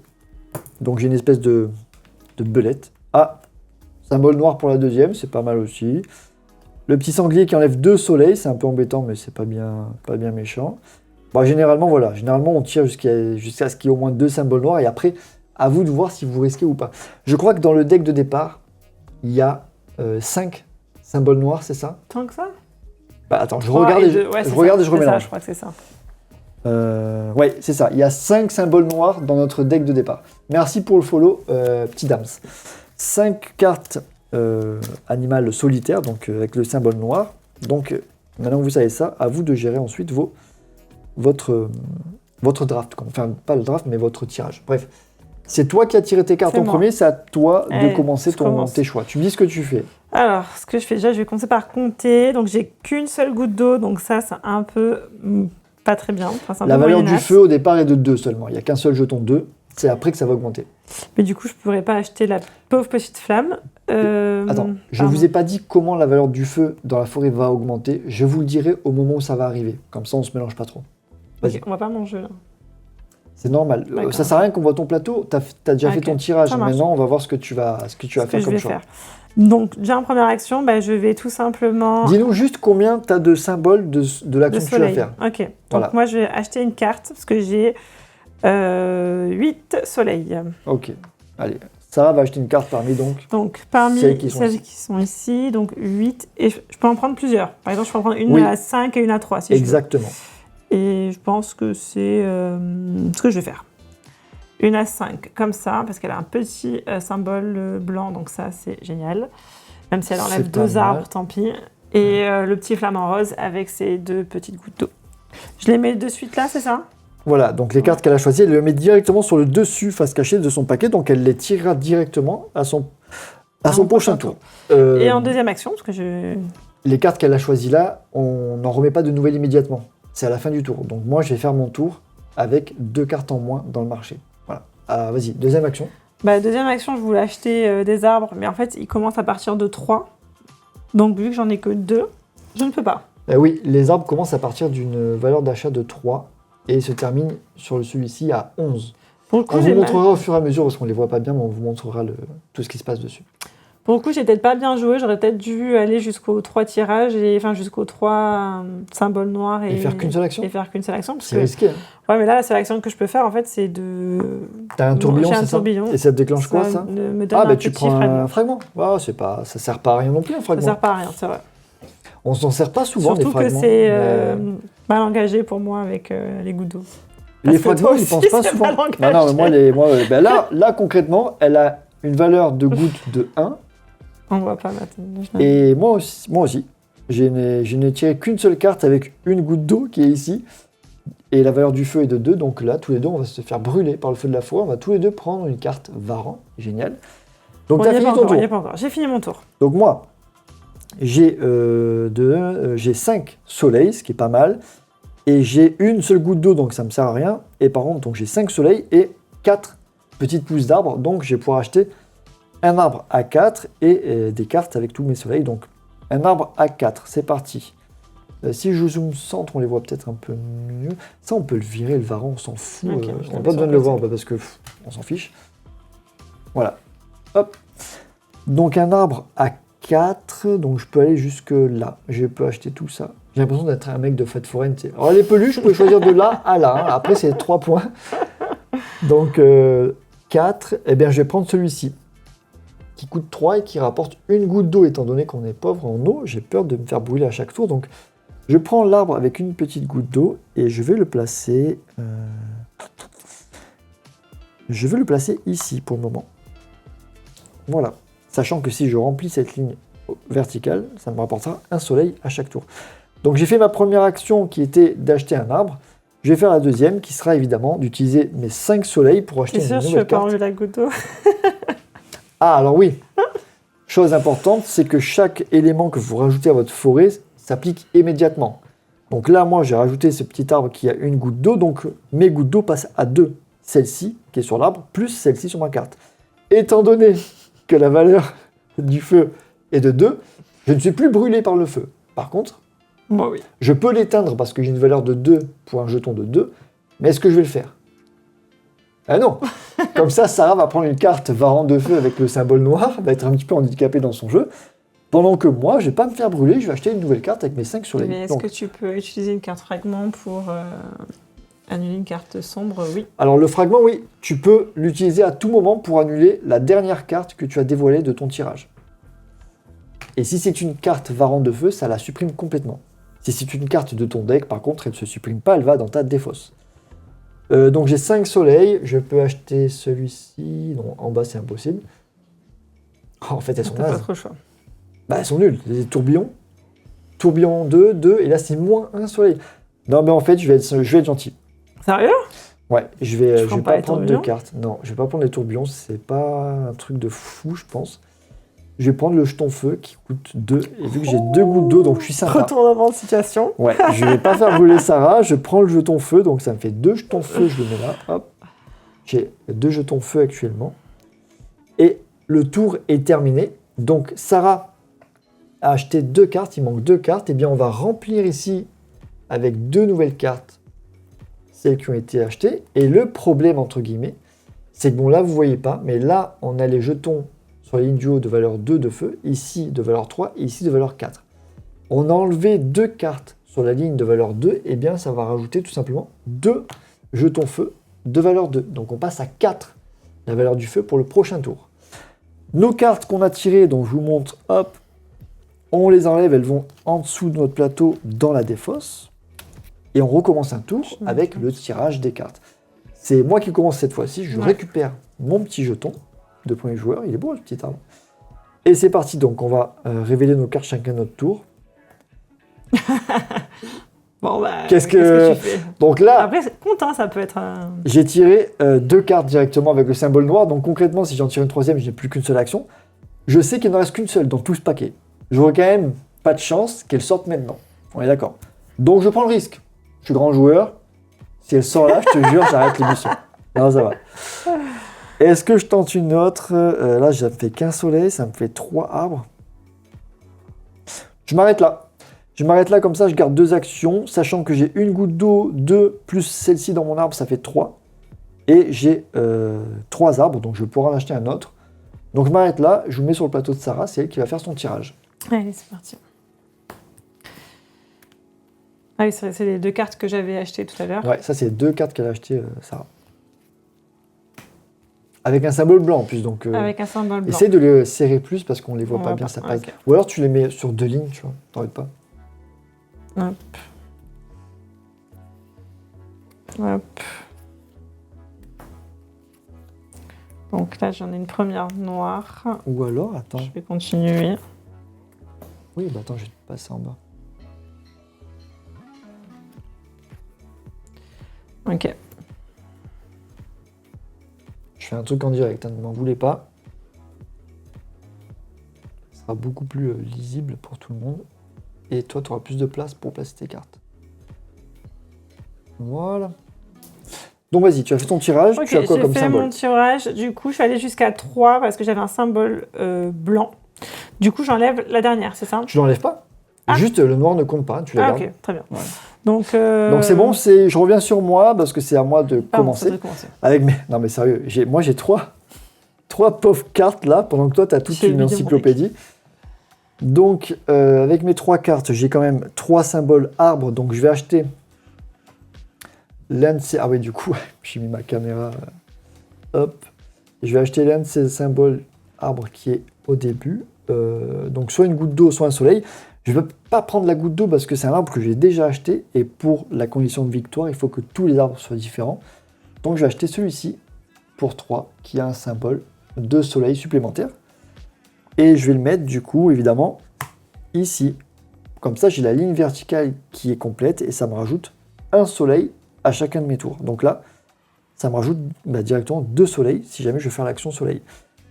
Donc j'ai une espèce de belette. Ah, symbole noir pour la deuxième, c'est pas mal aussi. Le petit sanglier qui enlève 2 soleils, c'est un peu embêtant, mais c'est pas bien méchant. Bon, généralement, voilà, généralement on tire jusqu'à ce qu'il y ait au moins 2 symboles noirs, et après, à vous de voir si vous risquez ou pas. Je crois que dans le deck de départ, il y a 5 symboles noirs, c'est ça? Tant que ça? Bah attends, je 3 regarde et et je, deux. Ouais, je c'est regarde ça. et je C'est ça, remélange. je crois que c'est ça. Ouais, c'est ça. Il y a 5 symboles noirs dans notre deck de départ. Merci pour le follow, petit dams. 5 cartes animales solitaires, donc avec le symbole noir. Donc, maintenant que vous savez ça, à vous de gérer ensuite votre draft. Enfin, pas le draft, mais votre tirage. Bref, c'est toi qui as tiré tes cartes C'est en moi. premier, c'est à toi de Allez, commencer je commence. tes choix. Tu me dis ce que tu fais. Alors, ce que je fais déjà, je vais commencer par compter. Donc, j'ai qu'une seule goutte d'eau, donc ça, c'est un peu pas très bien. Enfin, c'est un La peu valeur du moyennasse. feu au départ est de 2 seulement. Il n'y a qu'un seul jeton 2. C'est après que ça va augmenter. Mais du coup, je pourrais pas acheter la pauvre petite flamme. Attends, je pardon. vous ai pas dit comment la valeur du feu dans la forêt va augmenter. Je vous le dirai au moment où ça va arriver. Comme ça, on se mélange pas trop. Vas-y. Ok, on va pas manger là. C'est normal. D'accord. Ça sert à rien qu'on voit ton plateau. T'as déjà fait Ok, ton tirage. ça marche. Maintenant, on va voir ce que tu vas Ce que faire je comme vais choix. faire. Donc, déjà en première action, bah, je vais tout simplement. Dis-nous juste combien tu as de symboles de Le l'action que tu vas soleil. faire. Ok. Donc, Voilà. moi, je vais acheter une carte parce que j'ai 8 soleils. Ok. Allez. Sarah va acheter une carte parmi donc. Donc, parmi Celles qui sont celles ici. qui sont ici, donc 8. Et je peux en prendre plusieurs. Par exemple, je peux en prendre une Oui. à 5 et une à 3 si Exactement. je veux. Et je pense que c'est ce que je vais faire. Une à 5, comme ça, parce qu'elle a un petit symbole blanc, donc ça, c'est génial. Même si elle enlève C'est pas 2 mal. arbres, tant pis. Et le petit flamant rose avec ses 2 petites gouttes d'eau. Je les mets de suite là, c'est ça? Voilà, donc les cartes qu'elle a choisies, elle les met directement sur le dessus face cachée de son paquet, donc elle les tirera directement à son prochain tour. Et en deuxième action, parce que je... Les cartes qu'elle a choisies là, on n'en remet pas de nouvelles immédiatement. C'est à la fin du tour. Donc moi, je vais faire mon tour avec 2 cartes en moins dans le marché. Voilà. Vas-y, deuxième action. Bah, deuxième action, je voulais acheter des arbres, mais en fait, ils commencent à partir de 3. Donc, vu que j'en ai que 2, je ne peux pas. Oui, les arbres commencent à partir d'une valeur d'achat de 3 et se terminent sur celui-ci à 11. Pour le coup, On vous j'ai montrera au fur et à mesure, parce qu'on ne les voit pas bien, mais on vous montrera tout ce qui se passe dessus. Pour le coup, j'ai peut-être pas bien joué. J'aurais peut-être dû aller jusqu'aux 3 tirages, enfin jusqu'aux 3 symboles noirs. Et faire qu'une seule action. Et faire qu'une seule action. Parce C'est que... risqué. Hein. Ouais, mais là, la seule action que je peux faire, en fait, c'est de... T'as un tourbillon, J'ai un c'est ça tourbillon. Et ça te déclenche quoi, ça me donne un tu petit prends fragment. un fragment. Ça sert pas à rien non plus, un Ça fragment. sert pas à rien, c'est vrai. On s'en sert pas souvent, Surtout des fragments. que c'est mais- mal engagé pour moi avec les gouttes d'eau. Les Parce que fragments, toi ils aussi, pensent pas c'est souvent. mal engagé. Non, mais là, concrètement, elle a une valeur de goutte de 1. On voit pas maintenant. Et moi aussi. Je n'ai tiré qu'une seule carte avec une goutte d'eau qui est ici. Et la valeur du feu est de 2. Donc là, tous les deux, on va se faire brûler par le feu de la forêt. On va tous les deux prendre une carte Varan. Génial. Donc On tu as y est fini pas ton encore, tour. on y est pas encore. J'ai fini mon tour. Donc moi, j'ai 5 soleils, ce qui est pas mal. Et j'ai une seule goutte d'eau, donc ça me sert à rien. Et par contre, donc j'ai 5 soleils et 4 petites pousses d'arbres. Donc je vais pouvoir acheter un arbre à 4 et des cartes avec tous mes soleils. Donc un arbre à 4, c'est parti. Si je zoome centre, on les voit peut-être un peu mieux. Ça, on peut le virer, le Varan, on s'en fout. Ok, on je n'a le pas mets besoin de sur le le voir côté. parce que on s'en fiche. Voilà. Hop. Donc un arbre à 4, donc je peux aller jusque là. Je peux acheter tout ça. J'ai l'impression d'être un mec de fête foraine. Tu sais. Alors les peluches, je peux choisir de là à là. Hein. Après, c'est 3 points. Donc 4, eh bien je vais prendre celui-ci. Qui coûte 3 et qui rapporte une goutte d'eau. Étant donné qu'on est pauvre en eau, j'ai peur de me faire brûler à chaque tour. Donc je prends l'arbre avec une petite goutte d'eau et je vais le placer... Je vais le placer ici pour le moment. Voilà. Sachant que si je remplis cette ligne verticale, ça me rapportera un soleil à chaque tour. Donc j'ai fait ma première action qui était d'acheter un arbre. Je vais faire la deuxième qui sera évidemment d'utiliser mes 5 soleils pour acheter T'es une sûr que je nouvelle fais pas carte. enlever la goutte d'eau? Ah alors oui, chose importante, c'est que chaque élément que vous rajoutez à votre forêt s'applique immédiatement. Donc là, moi, j'ai rajouté ce petit arbre qui a une goutte d'eau, donc mes gouttes d'eau passent à 2. Celle-ci, qui est sur l'arbre, plus celle-ci sur ma carte. Étant donné que la valeur du feu est de 2, je ne suis plus brûlé par le feu. Par contre, Moi, oui. je peux l'éteindre parce que j'ai une valeur de 2 pour un jeton de 2, mais est-ce que je vais le faire? Ah non. Comme ça, Sarah va prendre une carte Varan de feu avec le symbole noir, va être un petit peu handicapée dans son jeu, pendant que moi, je vais pas me faire brûler, je vais acheter une nouvelle carte avec mes 5 soleils. Mais est-ce Donc, que tu peux utiliser une carte fragment pour annuler une carte sombre? Oui. alors le fragment, oui, tu peux l'utiliser à tout moment pour annuler la dernière carte que tu as dévoilée de ton tirage. Et si c'est une carte Varan de feu, ça la supprime complètement. Si c'est une carte de ton deck, par contre, elle ne se supprime pas, elle va dans ta défausse. Donc j'ai 5 soleils, je peux acheter celui-ci. Non, en bas c'est impossible. Oh, en fait, elles sont T'as pas nazes. trop le choix. Bah, elles sont nulles, des tourbillons. tourbillon 2, 2, et là c'est moins 1 soleil. Non, mais en fait, je vais être gentil. Sérieux? Ouais, je vais prends pas pas les prendre 2 tourbillons? cartes. Non, je vais pas prendre les tourbillons, c'est pas un truc de fou, je pense. Je vais prendre le jeton feu qui coûte 2, et vu que j'ai 2 gouttes d'eau, donc je suis sympa. Retournement de situation. Ouais, je vais pas faire brûler Sarah, je prends le jeton feu, donc ça me fait 2 jetons feu, je le mets là, hop. J'ai 2 jetons feu actuellement. Et le tour est terminé. Donc Sarah a acheté 2 cartes, il manque 2 cartes, et bien on va remplir ici avec 2 nouvelles cartes, celles qui ont été achetées. Et le problème, entre guillemets, c'est que bon là vous voyez pas, mais là on a les jetons sur la ligne du haut de valeur 2 de feu, ici de valeur 3 et ici de valeur 4. On a enlevé 2 cartes sur la ligne de valeur 2, et bien ça va rajouter tout simplement 2 jetons feu de valeur 2. Donc on passe à 4 la valeur du feu pour le prochain tour. Nos cartes qu'on a tirées, donc je vous montre, hop, on les enlève, elles vont en dessous de notre plateau dans la défausse. Et on recommence un tour avec le tirage des cartes. C'est moi qui commence cette fois-ci, je récupère mon petit jeton de premier joueur, il est beau le petit arbre. Et c'est parti, donc on va révéler nos cartes chacun notre tour. Bon bah, Qu'est-ce que tu fais? Donc là, Après, c'est content, ça peut être un... j'ai tiré 2 cartes directement avec le symbole noir, donc concrètement, si j'en tire une troisième, je n'ai plus qu'une seule action. Je sais qu'il ne reste qu'une seule dans tout ce paquet. J'aurais quand même pas de chance qu'elle sorte maintenant. On est d'accord. Donc je prends le risque. Je suis grand joueur. Si elle sort là, je te jure, j'arrête l'émission. Non, ça va. Est-ce que je tente une autre? Là, ça me fait qu'un soleil, ça me fait 3 arbres. Je m'arrête là. Je m'arrête là, comme ça, je garde 2 actions, sachant que j'ai une goutte d'eau, 2 plus celle-ci dans mon arbre, ça fait 3. Et j'ai 3 arbres, donc je pourrai en acheter un autre. Donc je m'arrête là, je vous mets sur le plateau de Sarah, c'est elle qui va faire son tirage. Allez, c'est parti. Ah oui, c'est les 2 cartes que j'avais achetées tout à l'heure. Ouais, ça c'est 2 cartes qu'elle a achetées, Sarah. Avec un symbole blanc en plus, donc... Avec un symbole blanc. Essaye de les serrer plus parce qu'on les voit On pas voit bien, pas, ça passe. ok. Ou alors tu les mets sur 2 lignes, tu vois, t'embêtes pas. Hop. Hop. Donc là, j'en ai une première noire. Ou alors, attends. Je vais continuer. Oui, bah attends, je vais te passer en bas. Ok. Je fais un truc en direct, hein, ne m'en voulez pas. Ça sera beaucoup plus lisible pour tout le monde. Et toi, tu auras plus de place pour placer tes cartes. Voilà. Donc vas-y, tu as fait ton tirage, Ok, tu as quoi comme j'ai fait symbole? mon tirage. Du coup, je suis allée jusqu'à 3 parce que j'avais un symbole blanc. Du coup, j'enlève la dernière, c'est ça? Tu l'enlèves pas? Ah. Juste le noir ne compte pas, tu la Ah, gardes. ok, très bien. Ouais. Donc c'est bon, je reviens sur moi parce que c'est à moi de pardon, ça commencer. doit commencer. Avec mes... Non mais sérieux, moi j'ai 3 pauvres cartes là, pendant que toi tu as toute J'ai une oublié mon encyclopédie. Donc avec mes 3 cartes, j'ai quand même 3 symboles arbres, donc je vais acheter l'un de ces... Ah oui, du coup, j'ai mis ma caméra, hop. Je vais acheter l'un de ces symboles arbres qui est au début. Donc soit une goutte d'eau, soit un soleil. Je ne veux pas prendre la goutte d'eau parce que c'est un arbre que j'ai déjà acheté, et pour la condition de victoire, il faut que tous les arbres soient différents. Donc je vais acheter celui-ci pour 3, qui a un symbole de soleil supplémentaire. Et je vais le mettre du coup, évidemment, ici. Comme ça, j'ai la ligne verticale qui est complète, et ça me rajoute un soleil à chacun de mes tours. Donc là, ça me rajoute directement 2 soleils, si jamais je veux faire l'action soleil.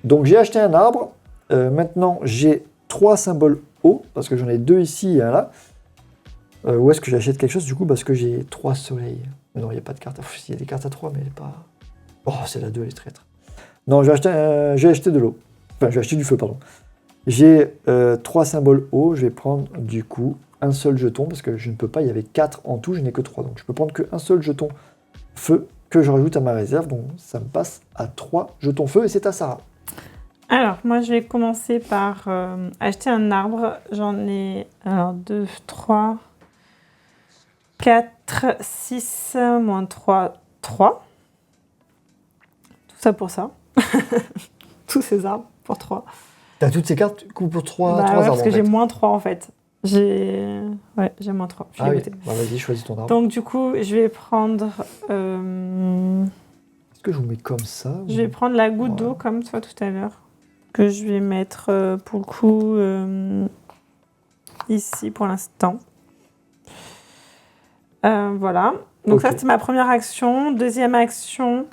Donc j'ai acheté un arbre. Maintenant, j'ai 3 symboles haut, parce que j'en ai 2 ici et un là. Où est-ce que j'achète quelque chose du coup? Parce que j'ai 3 soleils. Mais non, il n'y a pas de carte. Il y a des cartes à 3, mais elle n'est pas... Oh, c'est la 2, elle est traître. Non, j'ai acheté de l'eau. Enfin, j'ai acheté du feu, pardon. J'ai 3 symboles haut. Je vais prendre du coup un seul jeton, parce que je ne peux pas, il y avait 4 en tout, je n'ai que 3. Donc je peux prendre qu'un seul jeton feu que je rajoute à ma réserve. Donc ça me passe à 3 jetons feu, et c'est à Sarah. Alors, moi, je vais commencer par acheter un arbre. J'en ai 2, 3, 4, 6, moins 3, 3. Tout ça pour ça. Tous ces arbres pour 3. T'as toutes ces cartes pour 3 ouais, arbres parce que en fait. j'ai moins 3 en fait. J'ai moins 3. Je Ah oui, l'ai voté. bah, vas-y, choisis ton arbre. Donc, du coup, je vais prendre... Est-ce que je vous mets comme ça Je vais prendre la goutte Ouais. d'eau comme toi tout à l'heure. Que je vais mettre pour le coup ici pour l'instant. Voilà. Donc Ok. ça, c'était ma première action. Deuxième action,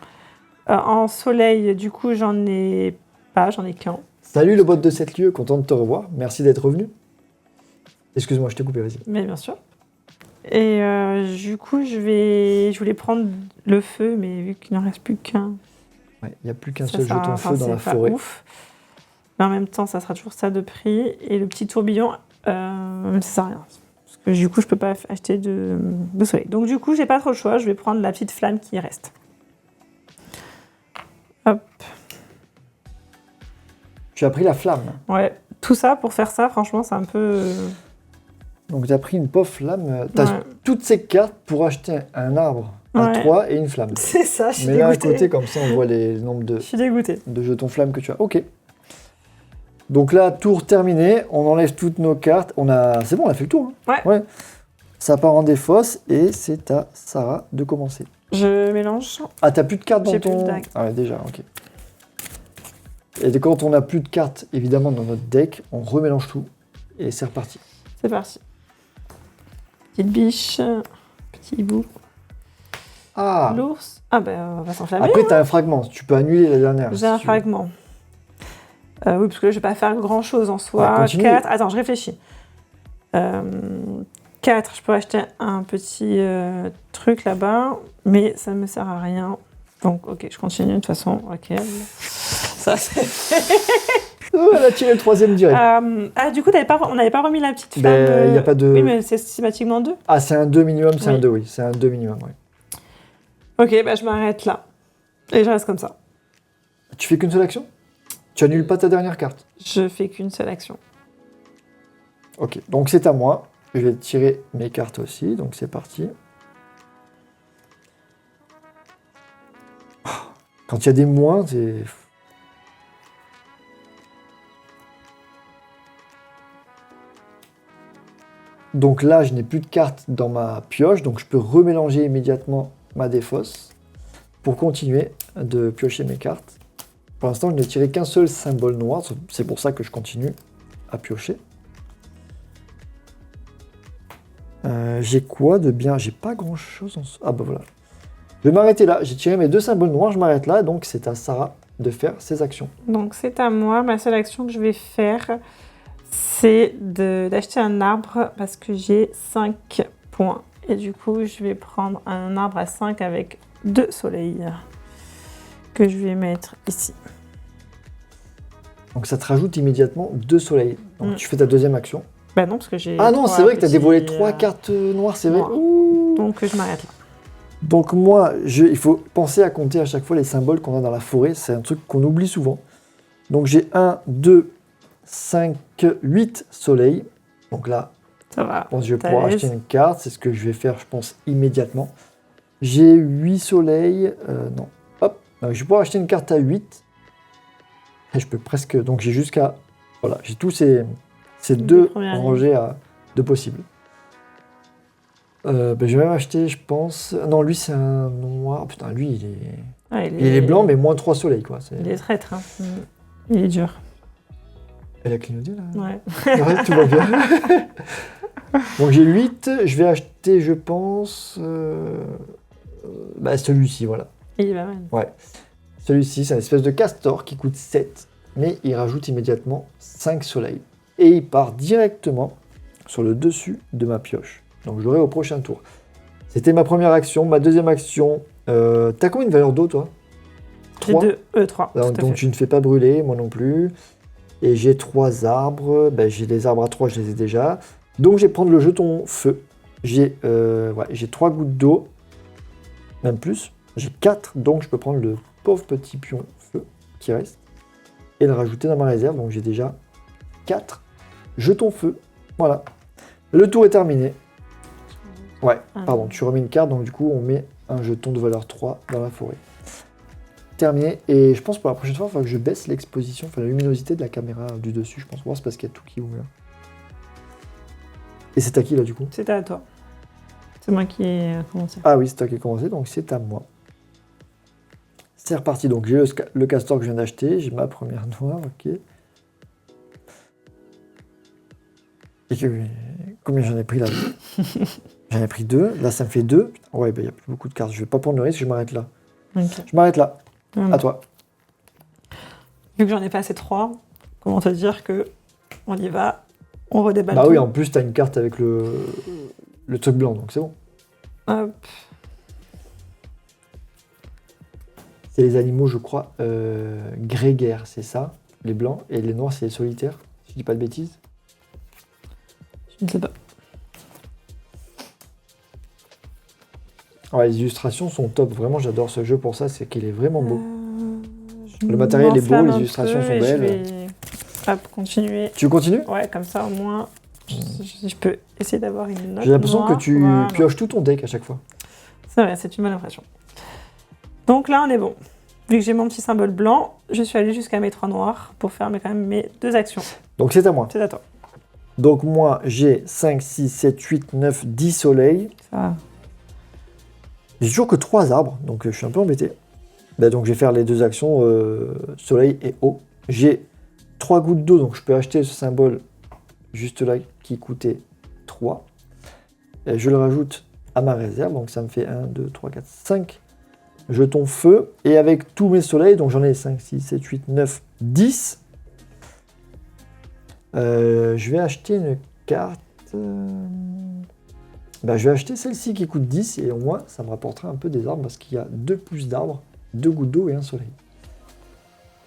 en soleil, du coup, j'en ai pas, j'en ai qu'un. Salut le bot de 7 lieux, content de te revoir. Merci d'être revenu. Excuse-moi, je t'ai coupé, vas-y. Mais bien sûr. Et du coup, je voulais prendre le feu, mais vu qu'il n'en reste plus qu'un, Ouais, il n'y a plus qu'un ça seul sert à- jeton enfin, feu dans c'est la pas forêt. ouf. Mais en même temps, ça sera toujours ça de prix. Et le petit tourbillon, ça sert à rien. Parce que du coup, je peux pas acheter de soleil. Donc du coup, j'ai pas trop le choix. Je vais prendre la petite flamme qui reste. Hop. Tu as pris la flamme. Ouais. Tout ça, pour faire ça, franchement, c'est un peu... Donc tu as pris une pauvre flamme. Tu as Ouais. toutes ces cartes pour acheter un arbre à Ouais. 3 et une flamme. C'est ça, je suis Mais là à dégoûtée. côté, comme ça on voit les nombres Je suis dégoûtée. de jetons flammes que tu as. Ok. Donc là, tour terminé. On enlève toutes nos cartes. C'est bon, on a fait le tour. Hein. Ouais. Ça part en défausse et c'est à Sarah de commencer. Je mélange. Ah, t'as plus de cartes dans J'ai ton... plus de deck. Ah ouais, déjà, ok. Et quand on n'a plus de cartes, évidemment, dans notre deck, on remélange tout. Et c'est reparti. C'est parti. Petite biche, petit hibou, Ah, l'ours. Ah ben, on va s'enflammer. après, t'as un fragment. Tu peux annuler la dernière. J'ai si un tu veux. fragment. Oui, parce que là, je vais pas faire grand chose en Ouais, soi. continue. 4. Attends, je réfléchis. 4, je peux acheter un petit truc là-bas, mais ça me sert à rien. Donc, ok, je continue de toute façon. Ok. Ça, c'est. Oh, elle a tiré le troisième direct. Du coup, on n'avait pas remis la petite flamme. Ben, y a pas de... Oui, mais c'est systématiquement 2. Ah, c'est un 2 minimum, c'est Oui. un 2, oui. C'est un 2 minimum, oui. Ok, bah je m'arrête là. Et je reste comme ça. Tu fais qu'une seule action? Tu annules pas ta dernière carte? Je fais qu'une seule action. Ok, donc c'est à moi. Je vais tirer mes cartes aussi, donc c'est parti. Quand il y a des moins, c'est... Donc là, je n'ai plus de cartes dans ma pioche, donc je peux remélanger immédiatement ma défausse pour continuer de piocher mes cartes. Pour l'instant, je n'ai tiré qu'un seul symbole noir, c'est pour ça que je continue à piocher. J'ai quoi de bien? J'ai pas grand chose en... Ah bah voilà. Je vais m'arrêter là, j'ai tiré mes 2 symboles noirs, je m'arrête là, donc c'est à Sarah de faire ses actions. Donc c'est à moi. Ma seule action que je vais faire, c'est d'acheter un arbre parce que j'ai 5 points. Et du coup, je vais prendre un arbre à 5 avec 2 soleils que je vais mettre ici. Donc ça te rajoute immédiatement 2 soleils. Donc Mm. tu fais ta deuxième action. Bah non, parce que j'ai. Ah non, 3 c'est vrai que tu as dévoilé petits, 3 cartes noires, c'est vrai. noirs. Ouh. Donc je m'arrête là. Donc moi, il faut penser à compter à chaque fois les symboles qu'on a dans la forêt. C'est un truc qu'on oublie souvent. Donc j'ai 1, 2, 5, 8 soleils. Donc là, Ça va. je pense que je vais T'as pouvoir l'aise. acheter une carte. C'est ce que je vais faire, je pense, immédiatement. J'ai 8 soleils. Non. Hop. Donc, je vais pouvoir acheter une carte à 8. Et je peux presque... Donc j'ai jusqu'à... Voilà, j'ai tous ces Les deux premières rangées de possibles. Je vais même acheter, je pense... Non, lui, c'est un noir. Putain, lui, il est... Ah, Il est blanc, mais moins 3 soleils, quoi. Il est traître. Hein. Il est dur. Elle a clignoté, là. Ouais. Ouais, tout va bien. Donc j'ai 8. Je vais acheter, je pense... celui-ci, voilà. Il est pas mal. Ouais. Celui-ci, c'est une espèce de castor qui coûte 7, mais il rajoute immédiatement 5 soleils. Et il part directement sur le dessus de ma pioche. Donc je l'aurai au prochain tour. C'était ma première action. Ma deuxième action... T'as combien de valeur d'eau, toi? J'ai 3. Donc tu ne fais pas brûler, moi non plus. Et j'ai 3 arbres. J'ai les arbres à 3, je les ai déjà. Donc je vais prendre le jeton feu. J'ai 3 gouttes d'eau. Même plus. J'ai 4, donc je peux prendre le pauvre petit pion feu qui reste. Et le rajouter dans ma réserve. Donc j'ai déjà 4 jetons feu. Voilà. Le tour est terminé. Ouais, pardon, tu remets une carte. Donc du coup, on met un jeton de valeur 3 dans la forêt. Terminé. Et je pense pour la prochaine fois, il va que je baisse l'exposition, enfin la luminosité de la caméra du dessus, je pense. Voir, c'est parce qu'il y a tout qui ouvre là. Et c'est à qui là du coup? C'est à toi. C'est moi qui ai commencé. Ah oui, c'est toi qui as commencé, donc c'est à moi. C'est reparti. Donc j'ai le castor que je viens d'acheter, j'ai ma première noire, ok. Et combien j'en ai pris là? J'en ai pris 2. Là, ça me fait 2. Ouais, il n'y a plus beaucoup de cartes. Je vais pas prendre le risque, je m'arrête là. Ok. Je m'arrête là. À toi. Vu que j'en ai passé 3, comment te dire que on y va, on redéballe Bah tout. oui, en plus, t'as une carte avec le truc blanc, donc c'est bon. Hop. C'est les animaux, je crois, grégaires, c'est ça, les blancs. Et les noirs, c'est les solitaires, si je dis pas de bêtises. Je ne sais pas. Ouais, les illustrations sont top. Vraiment, j'adore ce jeu pour ça, c'est qu'il est vraiment beau. Je Le matériel est beau, m'enflamme les un illustrations peu sont et belles. Je vais continuer. Tu continues? Ouais, comme ça au moins, je peux essayer d'avoir une note. J'ai l'impression que noire. tu Voilà. pioches tout ton deck à chaque fois. C'est vrai, c'est une bonne impression. Donc là, on est bon. Vu que j'ai mon petit symbole blanc, je suis allée jusqu'à mes 3 noirs pour faire quand même mes 2 actions. Donc c'est à moi. C'est à toi. Donc moi, j'ai 5, 6, 7, 8, 9, 10 soleils. Ça va. J'ai toujours que 3 arbres, donc je suis un peu embêté. Bah, donc je vais faire les 2 actions soleil et eau. J'ai 3 gouttes d'eau, donc je peux acheter ce symbole juste là qui coûtait 3. Et je le rajoute à ma réserve, donc ça me fait 1, 2, 3, 4, 5 jetons feu. Et avec tous mes soleils, donc j'en ai 5, 6, 7, 8, 9, 10. Je vais acheter une carte. Bah, je vais acheter celle-ci qui coûte 10 et au moins ça me rapportera un peu des arbres parce qu'il y a 2 plus d'arbres, 2 gouttes d'eau et un soleil.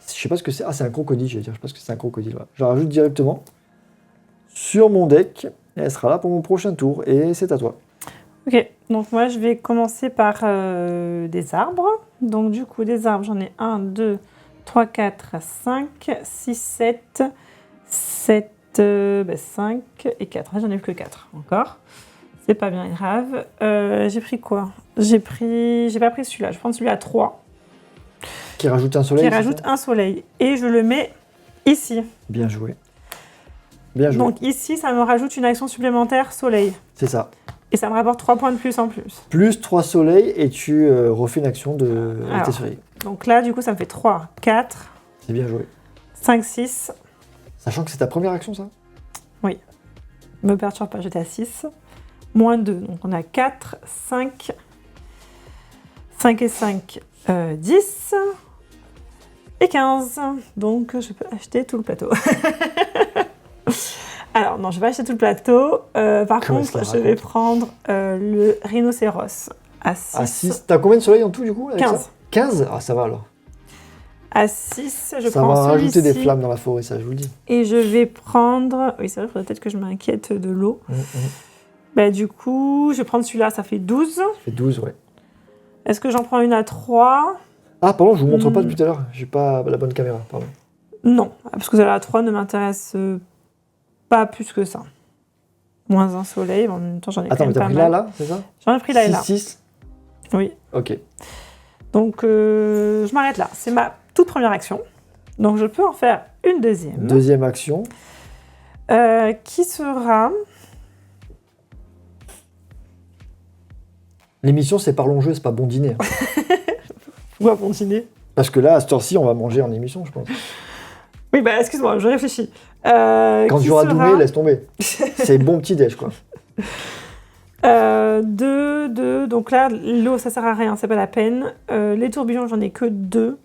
Je sais pas ce que c'est. Ah, c'est un crocodile, je vais dire. Je sais pas ce que c'est un crocodile. Voilà. Je la rajoute directement sur mon deck et elle sera là pour mon prochain tour. Et c'est à toi. Ok, donc moi je vais commencer par des arbres. Donc du coup, des arbres, j'en ai 1, 2, 3, 4, 5, 6, 7, 7, 5 et 4. J'en ai plus que 4 encore. C'est pas bien grave. J'ai pris quoi? J'ai pas pris celui-là. Je prends celui à 3. Qui rajoute un soleil. Qui rajoute un soleil. Et je le mets ici. Bien joué. Bien joué. Donc ici, ça me rajoute une action supplémentaire soleil. C'est ça. Et ça me rapporte 3 points de plus en plus. Plus 3 soleils et tu refais une action de tes soleils. Donc là, du coup, ça me fait 3, 4, C'est bien joué. 5, 6. Sachant que c'est ta première action, ça? Me perturbe pas, j'étais à 6. Moins 2, donc on a 4, 5, 5 et 5, 10 et 15. Donc je peux acheter tout le plateau. Alors non, je vais acheter tout le plateau. Par contre, je vais prendre le rhinocéros à 6. À 6. T'as combien de soleils en tout du coup avec 15. ça 15? Ah, ça va alors. À 6, je Ça prends va rajouter des celui-ci. flammes dans la forêt, ça, je vous le dis. Et je vais prendre... Oui, c'est vrai, il faudrait peut-être que je m'inquiète de l'eau. Bah, du coup, je vais prendre celui-là, ça fait 12. Ça fait 12, ouais. Est-ce que j'en prends une à 3? Ah, pardon, je vous montre pas depuis tout à l'heure. J'ai pas la bonne caméra, pardon. Non, parce que celle-là à 3 ne m'intéresse pas plus que ça. Moins un soleil, en même temps j'en ai quand Attends, mais même t'as pas pris mal. là, c'est ça? J'en ai pris là et là. 6. Oui. Ok. Donc je m'arrête là. C'est ma toute première action. Donc je peux en faire une deuxième. Deuxième action. Qui sera... L'émission, c'est Parlons Jeu, c'est pas Bon Dîner. Pourquoi bon dîner? Parce que là, à cette heure-ci, on va manger en émission, je pense. Oui, bah excuse-moi, je réfléchis. Quand Qui tu auras sera... doublé, laisse tomber. C'est bon petit déj, quoi. 2, donc là, l'eau, ça sert à rien, c'est pas la peine. Les tourbillons, j'en ai que 2.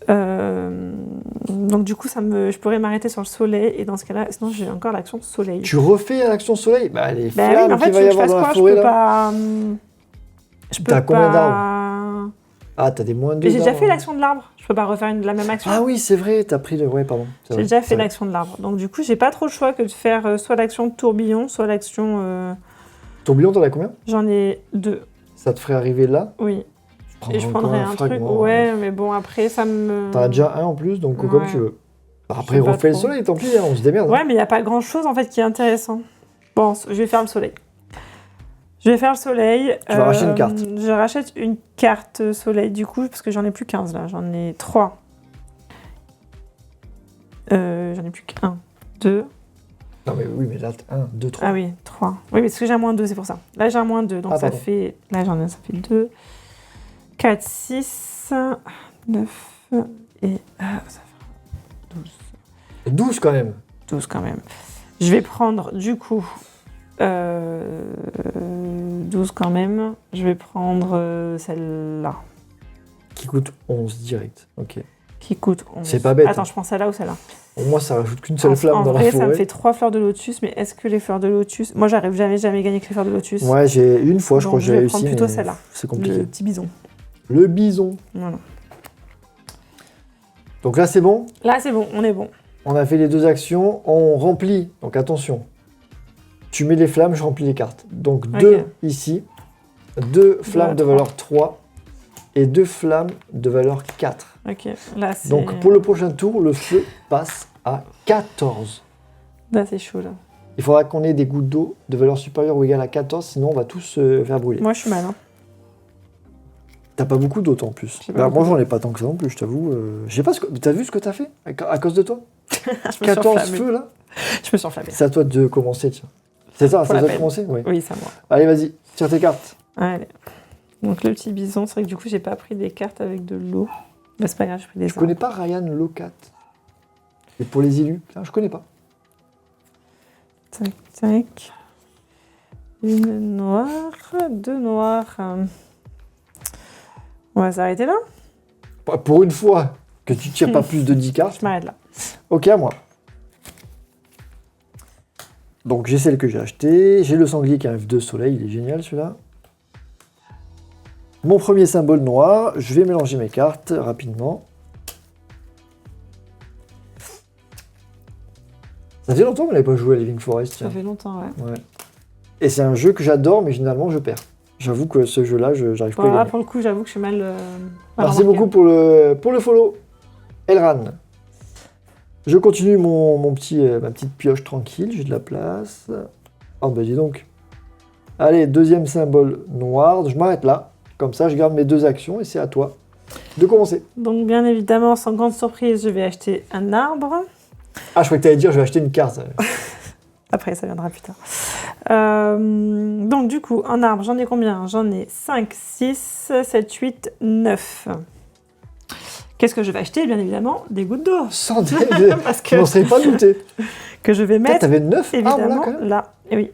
Donc du coup, je pourrais m'arrêter sur le soleil, et dans ce cas-là, sinon j'ai encore l'action soleil. Tu refais l'action soleil? Bah, les Bah oui, flammes mais en fait, qu'il va y avoir dans la forêt, là. Je peux T'as combien pas... Ah, t'as des moins 2. Mais j'ai déjà fait l'action de l'arbre, je peux pas refaire la même action. Ah oui, c'est vrai, t'as pris le... Ouais, pardon. J'ai déjà fait l'action de l'arbre, donc du coup, j'ai pas trop le choix que de faire soit l'action de tourbillon, soit l'action... Tourbillon, t'en as combien? J'en ai 2, Ça te ferait arriver là? oui. Et je encore prendrais un truc, fragment. ouais, mais bon, après, ça me... T'en as déjà un en plus, donc comme Ouais. tu veux. Bah, Je après, sais pas refais le trop. soleil, tant pis, hein, on se démerde. Ouais, mais il n'y a pas grand-chose, en fait, qui est intéressant. Bon, je vais faire le soleil. Je vais faire le soleil. Tu vas racheter une carte. Je rachète une carte soleil, du coup, parce que j'en ai plus 15, là. J'en ai 3. J'en ai plus qu'1, 2... Non, mais oui, mais là, 1, 2, 3. Ah oui, 3. Oui, parce que j'ai un moins 2, c'est pour ça. Là, j'ai un moins 2, donc Ah, ça pardon. fait... Là, ça fait 2, 4, 6, 9, et... ça fait 12. 12 quand même. 12 quand même. Je vais prendre du coup 12 quand même. Je vais prendre celle-là. Qui coûte 11 direct. Ok. Qui coûte 11. C'est pas bête. Attends, hein. je prends celle-là ou celle-là. Au moins, ça rajoute qu'une seule En flamme dans la vrai, forêt. ça me fait 3 fleurs de lotus, mais est-ce que les fleurs de lotus... Moi, j'arrive jamais gagner avec les fleurs de lotus. Ouais, j'ai une fois, je Donc, crois que je j'ai vais réussi. prendre plutôt mais celle-là. C'est compliqué. Le petit bison. Le bison. Voilà. Donc là, c'est bon. Là, c'est bon, on est bon. On a fait les 2 actions. On remplit. Donc attention. Tu mets les flammes, je remplis les cartes. Donc 2 ici. 2 flammes de valeur 3. Et 2 flammes de valeur 4. Ok, là, c'est... Donc pour le prochain tour, le feu passe à 14. Là, c'est chaud, là. Il faudra qu'on ait des gouttes d'eau de valeur supérieure ou égale à 14, sinon on va tous se faire brûler. Moi, je suis mal, hein. T'as pas beaucoup d'eau, toi, en plus. J'ai pas Moi, beaucoup j'en ai pas tant que ça non plus, je t'avoue. Je sais pas ce que... T'as vu ce que t'as fait à cause de toi Je me suis 14 enflammée. feux, là. Je me suis enflammée. C'est à toi de commencer, tiens. C'est ça, Pour c'est à la toi de peine. commencer. Oui. Oui, c'est à moi. Allez, vas-y, tire tes cartes. Allez. Donc, le petit bison, c'est vrai que du coup, j'ai pas pris des cartes avec de l'eau. Bah, c'est pas grave, j'ai pris des Je connais pas Ryan Locat. Et pour les élus, putain, je connais pas. Tac, tac. Une noire, 2 noirs. On va s'arrêter là. Pour une fois que tu tires pas plus de 10 cartes. Je m'arrête là. Ok, à moi. Donc j'ai celle que j'ai achetée. J'ai le sanglier qui a un F2 soleil, il est génial celui-là. Mon premier symbole noir. Je vais mélanger mes cartes rapidement. Ça fait longtemps qu'on n'avait pas joué à Living Forest. Ça Tiens. fait longtemps, ouais. Ouais. Et c'est un jeu que j'adore, mais généralement je perds. J'avoue que ce jeu-là, j'arrive pas à Bon, là, gagner. pour le coup, j'avoue que je suis mal. mal Merci embarquée. beaucoup pour le follow, Elran. Je continue ma petite pioche tranquille, j'ai de la place. Oh bah dis donc. Allez, deuxième symbole noir, je m'arrête là. Comme ça, je garde mes 2 actions et c'est à toi de commencer. Donc, bien évidemment, sans grande surprise, je vais acheter un arbre. Ah, je croyais que tu allais dire je vais acheter une carte. Après, ça viendra plus tard. Donc, du coup, un arbre, j'en ai combien? J'en ai 5, 6, 7, 8, 9. Qu'est-ce que je vais acheter? Bien évidemment, des gouttes d'eau. Sans délai, Parce je n'en que, serais pas douté. que je vais Putain, mettre, t'avais 9 arbres là évidemment, quand même. là. Et oui.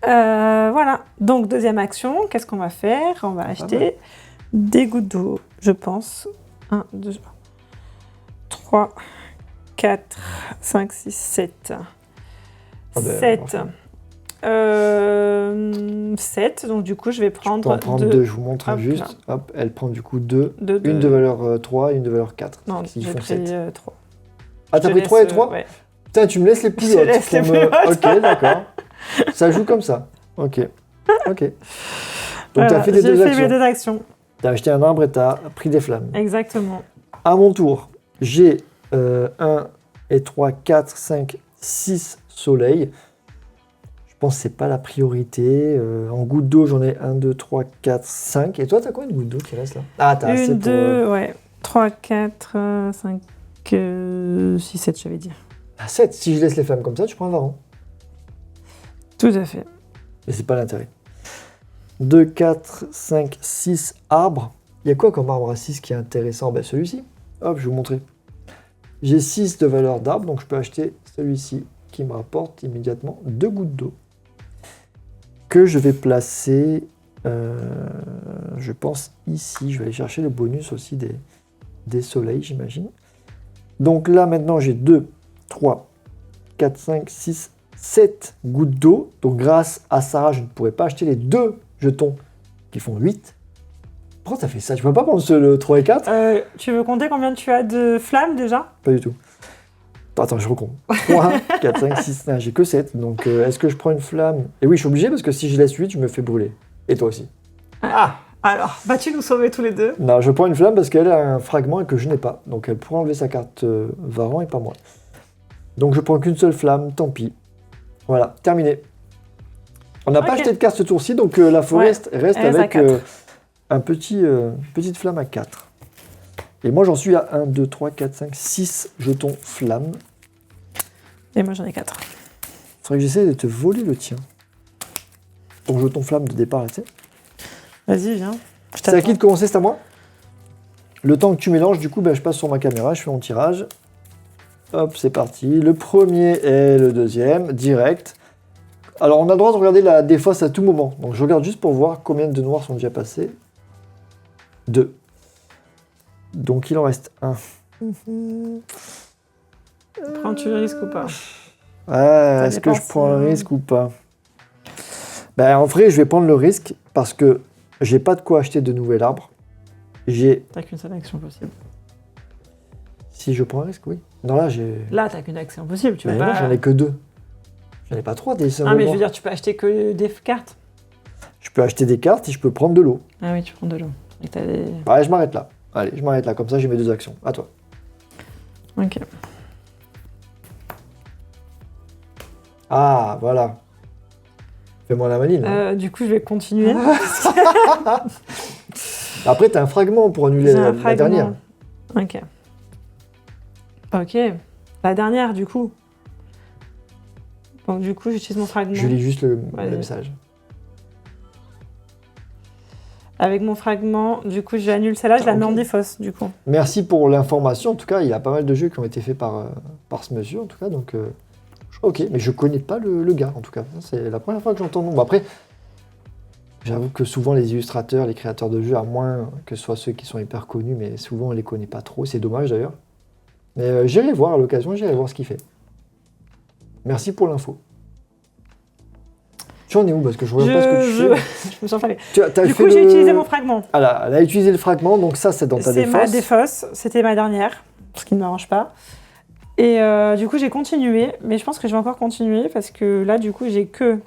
Voilà. Donc, deuxième action, qu'est-ce qu'on va faire? On va acheter des gouttes d'eau, je pense. 1, 2, 3, 4, 5, 6, 7. Ah ben, 7. enfin. 7, donc du coup je vais Je peux prendre en prendre 2. 2, je vous montre Hop, juste. Hop, elle prend du coup 2. Deux Une de valeur 3 et une de valeur 4. Non, Ils j'ai font pris 7. 3. Ah, t'as pris 3 et 3 Ouais. Putain, tu me laisses les plus Je te hautes. laisse les pour plus hautes. Ok, d'accord. Ça joue comme ça. Ok. Ok. Donc Voilà, t'as fait des 2 j'ai fait actions. mes 2 actions, T'as acheté un arbre et t'as pris des flammes. exactement. À mon tour, j'ai 1 et 3, 4, 5, 6 soleils. Je pense que c'est pas la priorité. En goutte d'eau, j'en ai 1, 2, 3, 4, 5. Et toi, t'as combien de gouttes d'eau qui reste là? Ah, t'as assez 1, pour... 2, ouais. 3, 4, 5, 6, 7, j'avais dit. Ah, 7. Si je laisse les flammes comme ça, tu prends un varan. Tout à fait. Mais c'est pas l'intérêt. 2, 4, 5, 6 arbres. Il y a quoi comme arbre à 6 qui est intéressant? Ben, celui-ci. Hop, je vais vous montrer. J'ai 6 de valeur d'arbre, donc je peux acheter celui-ci qui me rapporte immédiatement 2 gouttes d'eau. Que je vais placer, je pense, ici. Je vais aller chercher le bonus aussi des soleils, j'imagine. Donc là, maintenant, j'ai 2, 3, 4, 5, 6, 7 gouttes d'eau. Donc grâce à Sarah, je ne pourrais pas acheter les 2 jetons qui font 8. Pourquoi t'as fait ça? Tu peux pas prendre le 3 et 4? Tu veux compter combien tu as de flammes déjà? Pas du tout. Attends, je recompte. 3, 4, 5, 6, j'ai que 7. Donc est-ce que je prends une flamme? Et oui, je suis obligé parce que si je laisse 8, je me fais brûler. Et toi aussi. Ah, alors, vas-tu nous sauver tous les deux? Non, je prends une flamme parce qu'elle a un fragment et que je n'ai pas. Donc elle pourra enlever sa carte Varan et pas moi. Donc je prends qu'une seule flamme, tant pis. Voilà, terminé. On n'a pas Ok. acheté de carte ce tour-ci, donc la forêt reste elle reste à avec 4. petite flamme à 4. Et moi j'en suis à 1, 2, 3, 4, 5, 6 jetons flammes. Et moi j'en ai 4. Faudrait que j'essaie de te voler le tien. Ton jeton flamme de départ, là, tu sais. Vas-y, viens. Je C'est à qui t'attends. de commencer? C'est à moi. Le temps que tu mélanges, du coup, ben, je passe sur ma caméra, je fais mon tirage. Hop, c'est parti. Le premier et le deuxième, direct. Alors, on a le droit de regarder la défausse à tout moment. Donc, je regarde juste pour voir combien de noirs sont déjà passés. 2. Donc, il en reste 1. Prends-tu le risque ou pas? Ouais, est-ce que dépend je prends le si- risque ou pas? Ben, en vrai, je vais prendre le risque parce que j'ai pas de quoi acheter de nouvel arbre. T'as qu'une seule action possible. Si je prends un risque, oui. Non, là, j'ai... Là, t'as qu'une action possible. Tu Mais peux non, pas... j'en ai que 2. J'en ai pas 3 des Ah, symboles mais je veux noirs. dire, tu peux acheter que des cartes. Je peux acheter des cartes et je peux prendre de l'eau. Ah oui, tu prends de l'eau. Et t'as des... Ouais, je m'arrête là. Allez, je m'arrête là. Comme ça, j'ai mes 2 actions. À toi. Ok. Ah, voilà. Fais-moi la manine. Hein. Du coup, je vais continuer. Après, t'as un fragment pour annuler J'ai un la fragment. dernière. Ok. Ok. La dernière, du coup. Donc, du coup, j'utilise mon fragment. Je lis juste le Vas-y. message. Avec mon fragment, du coup, j'annule celle-là, je la mets en Ok. défausse, du coup. Merci pour l'information. En tout cas, il y a pas mal de jeux qui ont été faits par ce monsieur. En tout cas, donc... ok, mais je connais pas le gars, en tout cas. C'est la première fois que j'entends le nom. Bon, après, j'avoue que souvent, les illustrateurs, les créateurs de jeux, à moins que ce soit ceux qui sont hyper connus, mais souvent, on les connaît pas trop. C'est dommage, d'ailleurs. Mais j'irai voir à l'occasion, j'irai voir ce qu'il fait. Merci pour l'info. Tu en es où? Parce que je regarde pas ce que tu fais. Je me suis enflammée. T'as Du fait coup, j'ai le- utilisé mon fragment. Ah là, elle a utilisé le fragment, donc ça, c'est dans ta C'est ma défense. défausse, c'était ma dernière, ce qui ne m'arrange pas. Et du coup, j'ai continué, mais je pense que je vais encore continuer parce que là, du coup, j'ai que.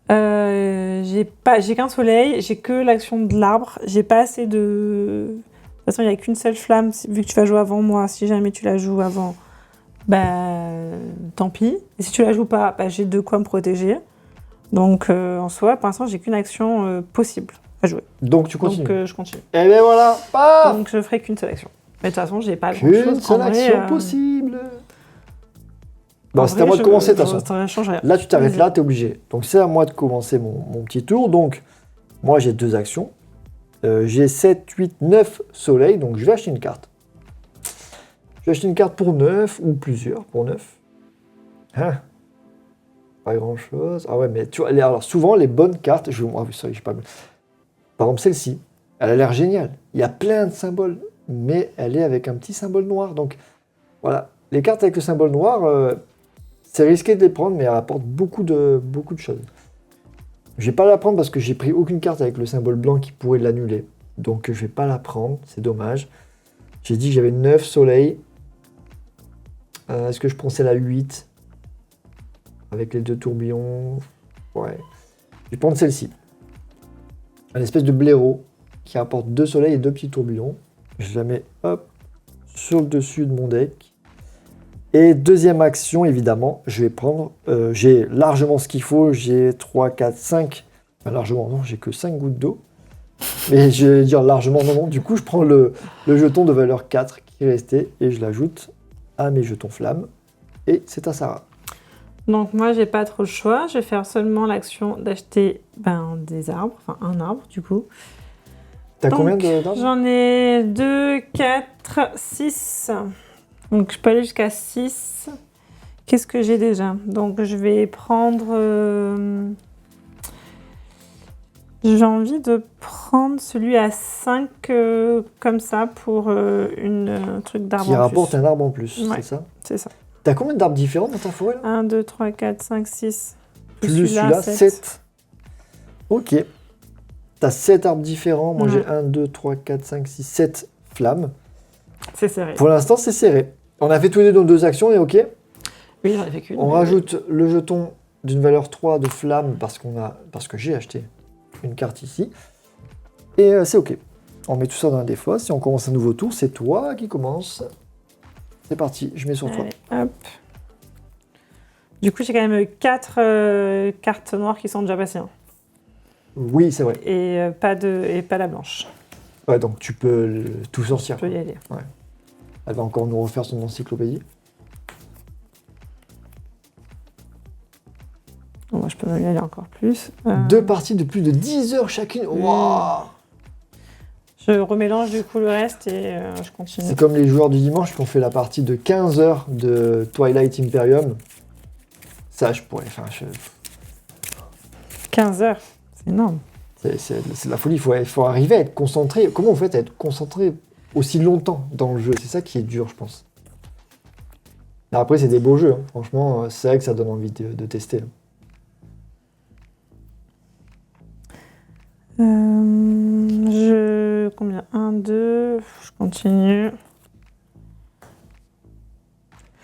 J'ai qu'un soleil, j'ai que l'action de l'arbre, j'ai pas assez de. De toute façon, il n'y a qu'une seule flamme, vu que tu vas jouer avant moi. Si jamais tu la joues avant, bah tant pis. Et si tu la joues pas, bah, j'ai de quoi me protéger. Donc en soi, pour l'instant, j'ai qu'une action possible à jouer. Donc tu continues. Donc je continue. Et bien voilà, paf. Donc je ferai qu'une seule action. Mais de toute façon, j'ai pas Qu'une grand-chose. seule En vrai, action possible. en Bon, c'est à vrai, moi de commencer, de toute façon. Ça change rien. Là, tu t'arrêtes Vas-y. là, t'es obligé. Donc, c'est à moi de commencer mon petit tour. Donc, moi, j'ai 2 actions. J'ai 7, 8, 9 soleils. Donc, je vais acheter une carte. Je vais acheter une carte pour 9 ou plusieurs pour 9. Hein? Pas grand-chose. Ah ouais, mais tu vois, alors, souvent, les bonnes cartes... Ah oui, ça, j'ai pas... Par exemple, celle-ci. Elle a l'air géniale. Il y a plein de symboles. Mais elle est avec un petit symbole noir. Donc, voilà. Les cartes avec le symbole noir... c'est risqué de les prendre, mais elle apporte beaucoup de choses. Je vais pas la prendre parce que j'ai pris aucune carte avec le symbole blanc qui pourrait l'annuler. Donc je vais pas la prendre, c'est dommage. J'ai dit que j'avais 9 soleils. Est-ce que je prends celle à 8 avec les 2 tourbillons? Ouais. Je vais prendre celle-ci. Un espèce de blaireau qui apporte 2 soleils et 2 petits tourbillons. Je la mets hop sur le dessus de mon deck. Et deuxième action, évidemment, je vais prendre, j'ai largement ce qu'il faut, j'ai 3, 4, 5, enfin largement non, j'ai que 5 gouttes d'eau, mais je vais dire largement non, du coup je prends le jeton de valeur 4 qui est resté et je l'ajoute à mes jetons flammes, et c'est à Sarah. Donc moi, j'ai pas trop le choix. Je vais faire seulement l'action d'acheter des arbres, enfin un arbre du coup. T'as Donc, combien d'arbres? J'en ai 2, 4, 6. Donc je peux aller jusqu'à 6. Qu'est-ce que j'ai déjà? Donc je vais prendre... J'ai envie de prendre celui à 5 comme ça pour un truc d'arbre Qui en rapporte plus. un arbre en plus, Ouais. c'est ça? C'est ça. T'as combien d'arbres différents dans ta forêt là? 1, 2, 3, 4, 5, 6. Plus celui-là, 7. Ok. T'as 7 arbres différents, moi j'ai Ouais. 1, 2, 3, 4, 5, 6, 7 flammes. C'est serré. Pour l'instant, c'est serré. On a fait tous les deux nos 2 actions et ok. Oui, j'en ai fait qu'une. On rajoute le jeton d'une valeur 3 de flamme parce que j'ai acheté une carte ici. Et c'est ok. On met tout ça dans la défausse et on commence un nouveau tour. C'est toi qui commence. C'est parti, je mets sur toi. Allez, hop. Du coup, j'ai quand même 4 cartes noires qui sont déjà passées. Hein. Oui, c'est vrai. Et pas la blanche. Ouais, donc tu peux tout sortir. Je peux y aller. Elle va encore nous refaire son encyclopédie. Bon, moi, je peux y aller encore plus. 2 parties de plus de 10 heures chacune. Waouh! Je remélange du coup le reste et je continue. C'est comme les joueurs du dimanche qui ont fait la partie de 15 heures de Twilight Imperium. Ça, je pourrais... Enfin, 15 heures, c'est énorme. c'est de la folie. Il faut arriver à être concentré. Comment vous faites à être concentré aussi longtemps dans le jeu? C'est ça qui est dur, je pense. Après, c'est des beaux jeux. Hein. Franchement, c'est vrai que ça donne envie de tester. Là. Combien 1, 2, je continue.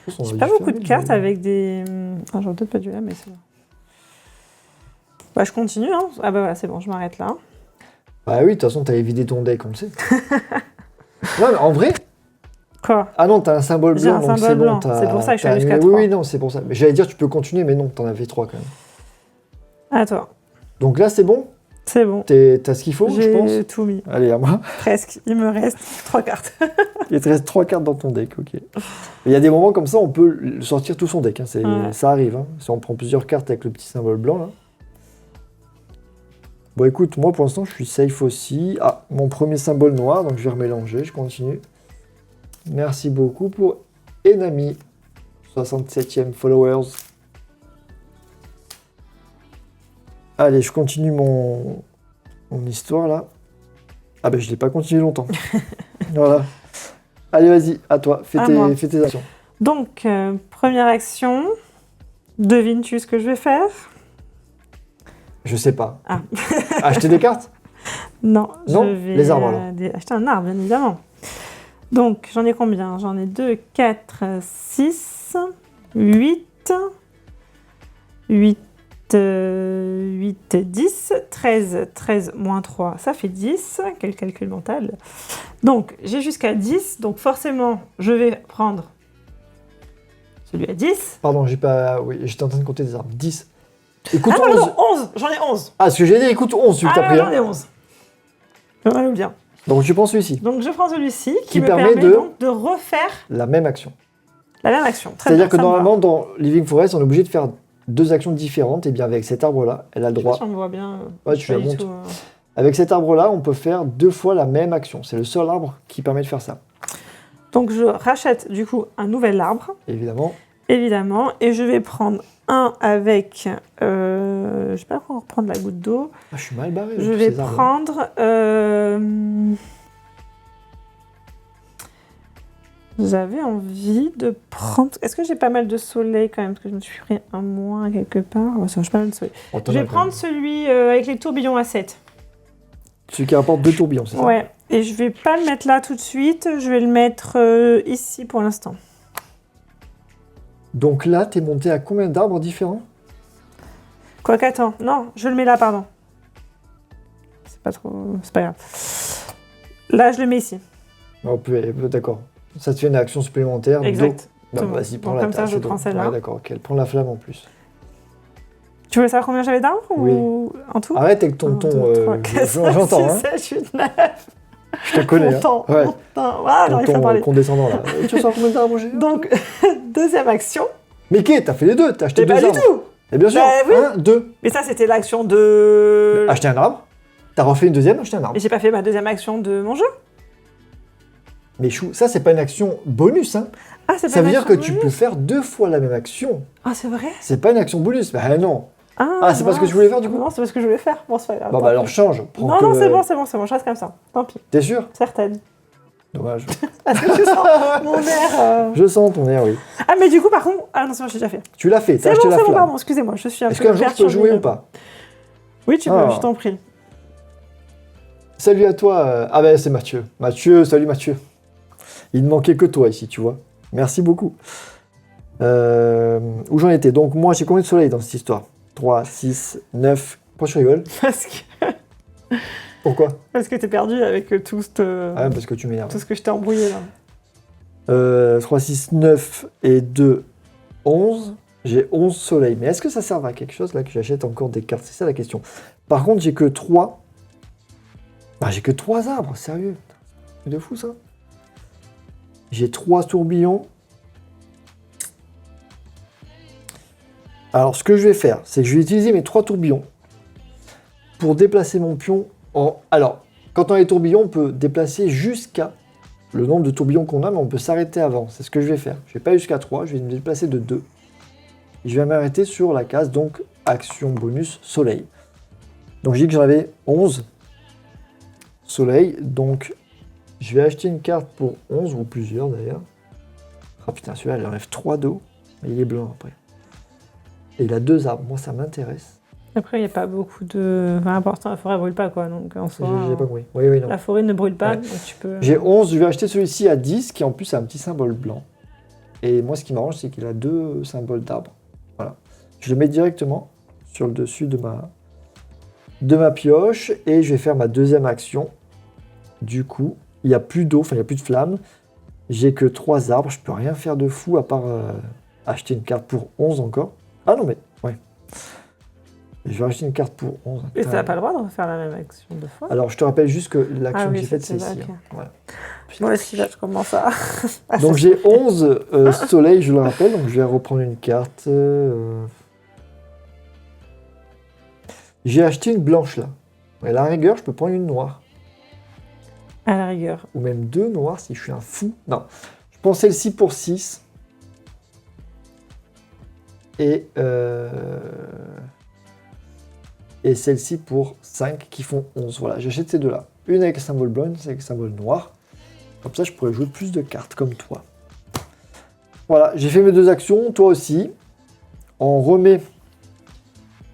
J'ai pas beaucoup de cartes avec des... Ah, j'aurais peut-être pas dû là, mais c'est bon. Bah, je continue, hein. Ah bah voilà, c'est bon, je m'arrête là. Bah oui, de toute façon, t'avais vidé ton deck, on le sait. Ouais, mais en vrai... Quoi? Ah non, t'as un symbole J'ai blanc, un donc symbole c'est bon. blanc, c'est pour ça que je suis allée jusqu'à 3. Oui, non, c'est pour ça. Mais j'allais dire, tu peux continuer, mais non, t'en avais 3 quand même. À toi. Donc là, c'est bon? C'est bon. T'as ce qu'il faut, je pense? J'ai tout mis. Allez, à moi. Presque. Il me reste 3 cartes. Il te reste 3 cartes dans ton deck, ok. Il y a des moments comme ça, on peut sortir tout son deck. Hein. Ouais. Ça arrive. Hein. Si on prend plusieurs cartes avec le petit symbole blanc, là. Bon, écoute, moi, pour l'instant, je suis safe aussi. Ah, mon premier symbole noir, donc je vais remélanger, je continue. Merci beaucoup pour Enami, 67e followers. Allez, je continue mon histoire, là. Ah ben, je l'ai pas continué longtemps. Voilà. Allez, vas-y, à toi. Fais tes actions. Donc, première action. Devines-tu ce que je vais faire? Je sais pas. Ah. Acheter des cartes? Non, Non, je vais les arbres, alors. acheter un arbre, bien évidemment. Donc, j'en ai combien? J'en ai 2, 4, 6, 8, 8, 10, 13, 13 moins 3, ça fait 10. Quel calcul mental. Donc, j'ai jusqu'à 10, donc forcément, je vais prendre celui à 10. Pardon, j'ai pas... Oui, j'étais en train de compter des arbres. 10. Écoute, Ah 11. non, 11. J'en ai 11. Ah, ce que j'ai dit, écoute, 11, celui que t'as pris. J'en ai 11. Pas mal bien. Donc, je prends celui-ci. Donc, je prends celui-ci qui me permet permet donc de refaire la même action. la même action. C'est-à-dire que normalement, dans Living Forest, on est obligé de faire 2 actions différentes. Et bien, avec cet arbre-là, elle a le droit. Je sais pas si on me voit bien. Ouais, tu la montes. Avec cet arbre-là, on peut faire 2 fois la même action. C'est le seul arbre qui permet de faire ça. Donc, je rachète du coup un nouvel arbre. Évidemment. Évidemment. Et je vais prendre un avec... je sais pas comment reprendre la goutte d'eau. Ah, je suis mal barré. Je vais prendre... J'avais envie de prendre... Est-ce que j'ai pas mal de soleil quand même? Parce que je me suis pris un moins quelque part. Ouais, ça, j'ai pas mal de soleil. Je vais prendre celui avec les tourbillons à 7. Celui qui rapporte 2 tourbillons, c'est ça? Ouais. Et je vais pas le mettre là tout de suite. Je vais le mettre ici pour l'instant. Donc là, t'es monté à combien d'arbres différents? Quoi qu'attends. Non, je le mets là, pardon. C'est pas trop... C'est pas grave. Là, je le mets ici. Oh, d'accord. Ça te fait une action supplémentaire. Exact. Bah, vas-y, prends donc, la comme ça, je prends celle-là. Ouais, d'accord, ok. Prends la flamme en plus. Tu veux savoir combien j'avais d'arbres Oui. ou en tout? Arrête avec ton ton. 4, J'entends, 5, hein. 6, 7, 8, 9. Je te connais. Mon temps, hein. Ouais. mon temps. Ah, j'arrive pas à Ton parler. condescendant là. Tu sors combien d'arbres j'ai? Donc, deuxième action. Mais qu'est-ce? T'as fait les deux? T'as acheté Mais 2 pas arbres? du tout. Et bien sûr. Bah, oui. 1, 2. Mais ça, c'était l'action de... Acheter un arbre. T'as refait une deuxième, acheter un arbre. Mais j'ai pas fait ma deuxième action de mon jeu. Mais chou, ça c'est pas une action bonus, hein. Ah, c'est pas Ça une veut dire action que tu bonus. peux faire 2 fois la même action. Ah, c'est vrai? C'est pas une action bonus. Bah non. Ah, c'est pas ce que tu voulais faire du coup? Non, c'est pas ce que je voulais faire. Bon, c'est pas grave. Bon tant bah alors pis. change. Prends Non, que- non, c'est bon, c'est bon, c'est bon. Je reste comme ça. Tant pis. T'es sûr? Certaine. Dommage. Est-ce que tu sens mon air Je sens ton air, oui. Ah, mais du coup, par contre... Ah non, c'est bon, j'ai déjà fait. Tu l'as fait, t'as C'est acheté bon, la c'est bon, flamme. pardon. Excusez-moi, je suis un Est-ce peu qu'un jour tu peux jouer ou pas? Oui, tu peux, Ah. je t'en prie. Salut à toi. Ah ben c'est Mathieu. Mathieu, salut Mathieu. Il ne manquait que toi ici, tu vois. Merci beaucoup. Où j'en étais? Donc moi j'ai combien de soleil dans cette histoire? 3, 6, 9. Pourquoi je rigole? Pourquoi? Parce que t'es perdu avec tout Ah parce que tu m'énerves. ce que je t'ai embrouillé là. 3, 6, 9 et 2, 11. J'ai 11 soleils. Mais est-ce que ça sert à quelque chose là que j'achète encore des cartes? C'est ça la question. Par contre, j'ai que 3. Ah, j'ai que 3 arbres, sérieux. C'est de fou ça. J'ai 3 tourbillons. Alors, ce que je vais faire, c'est que je vais utiliser mes 3 tourbillons pour déplacer mon pion en... Alors, Quand on a les tourbillons, on peut déplacer jusqu'à le nombre de tourbillons qu'on a, mais on peut s'arrêter avant. C'est ce que je vais faire. Je vais pas jusqu'à 3, je vais me déplacer de 2. Et je vais m'arrêter sur la case, donc, action bonus soleil. Donc, j'ai dit que j'en avais 11 soleil, donc je vais acheter une carte pour 11, ou plusieurs d'ailleurs. Ah putain, celui-là, il enlève 3 d'eau, mais il est blanc après. Et il a 2 arbres, moi ça m'intéresse. Après, il n'y a pas beaucoup de... Enfin, important, la forêt ne brûle pas, quoi. Donc, en soi, J'ai pas compris. Oui, non. la forêt ne brûle pas, Ouais. donc tu peux... J'ai 11, je vais acheter celui-ci à 10, qui en plus a un petit symbole blanc. Et moi, ce qui m'arrange, c'est qu'il a 2 symboles d'arbres. Voilà. Je le mets directement sur le dessus de ma pioche, et je vais faire ma deuxième action. Du coup, il n'y a plus d'eau, enfin, il n'y a plus de flammes. J'ai que 3 arbres, je peux rien faire de fou à part acheter une carte pour 11 encore. Ah non, mais, ouais. Je vais acheter une carte pour 11. Et tu n'as pas le droit de refaire la même action 2 fois. Alors, je te rappelle juste que l'action Ah oui, que j'ai faite, c'est c'était ici. là, ok. Hein. Voilà. Moi aussi, là, je commence à... Donc, j'ai 11 soleil, je le rappelle. Donc, je vais reprendre une carte. J'ai acheté une blanche, là. Et à la rigueur, je peux prendre une noire. À la rigueur. Ou même 2 noirs si je suis un fou. Non. Je prends celle-ci pour 6. Et celle-ci pour 5 qui font 11. Voilà, j'achète ces deux-là. Une avec le symbole blanc, une avec le symbole noir. Comme ça, je pourrais jouer plus de cartes comme toi. Voilà, j'ai fait mes 2 actions, toi aussi. On remet.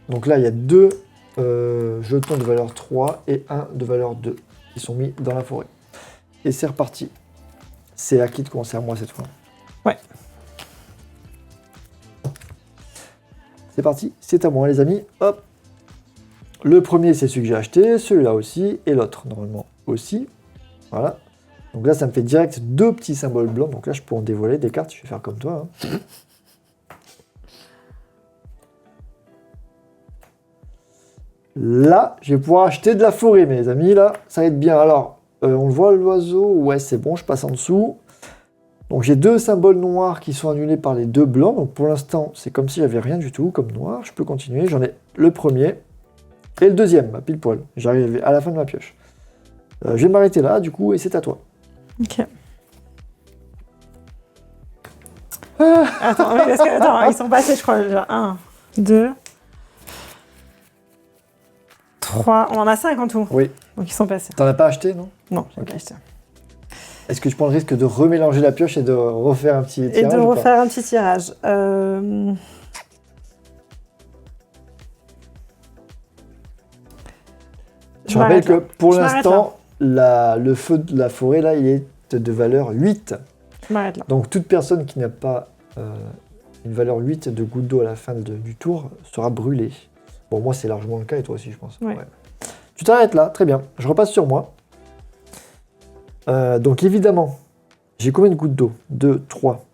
Donc là, il y a 2 jetons de valeur 3 et 1 de valeur 2 qui sont mis dans la forêt. Et c'est reparti. C'est à qui de commencer à moi cette fois? Ouais. C'est parti, c'est à moi les amis. Hop. Le premier, c'est celui que j'ai acheté, celui-là aussi, et l'autre, normalement, aussi. Voilà. Donc là, ça me fait direct 2 petits symboles blancs. Donc là, je peux en dévoiler des cartes. Je vais faire comme toi. Hein. Là, je vais pouvoir acheter de la forêt, mes amis. Là, ça va être bien. Alors, on le voit, l'oiseau. Ouais, c'est bon, je passe en dessous. Donc j'ai 2 symboles noirs qui sont annulés par les 2 blancs. Donc pour l'instant, c'est comme si j'avais rien du tout comme noir. Je peux continuer. J'en ai le premier. Et le deuxième, pile poil. J'arrive à la fin de ma pioche. Je vais m'arrêter là, du coup, et c'est à toi. Ok. Attends, oui, parce que, attends, ils sont passés, je crois, déjà. 1, 2, 3. On en a 5 en tout. Oui. Donc ils sont passés. T'en as pas acheté, non? Non, j'ai Ok. pas acheté. Est-ce que je prends le risque de remélanger la pioche et de refaire un petit tirage? Et de ou pas refaire un petit tirage. Je rappelle que pour Je m'arrête l'instant, le feu de la forêt, là, il est de valeur 8. Je m'arrête là. Donc toute personne qui n'a pas une valeur 8 de goutte d'eau à la fin du tour sera brûlée. Bon, moi, c'est largement le cas, et toi aussi, je pense. Ouais. Ouais. Tu t'arrêtes là, très bien. Je repasse sur moi. Donc évidemment, j'ai combien de gouttes d'eau? 2, 3,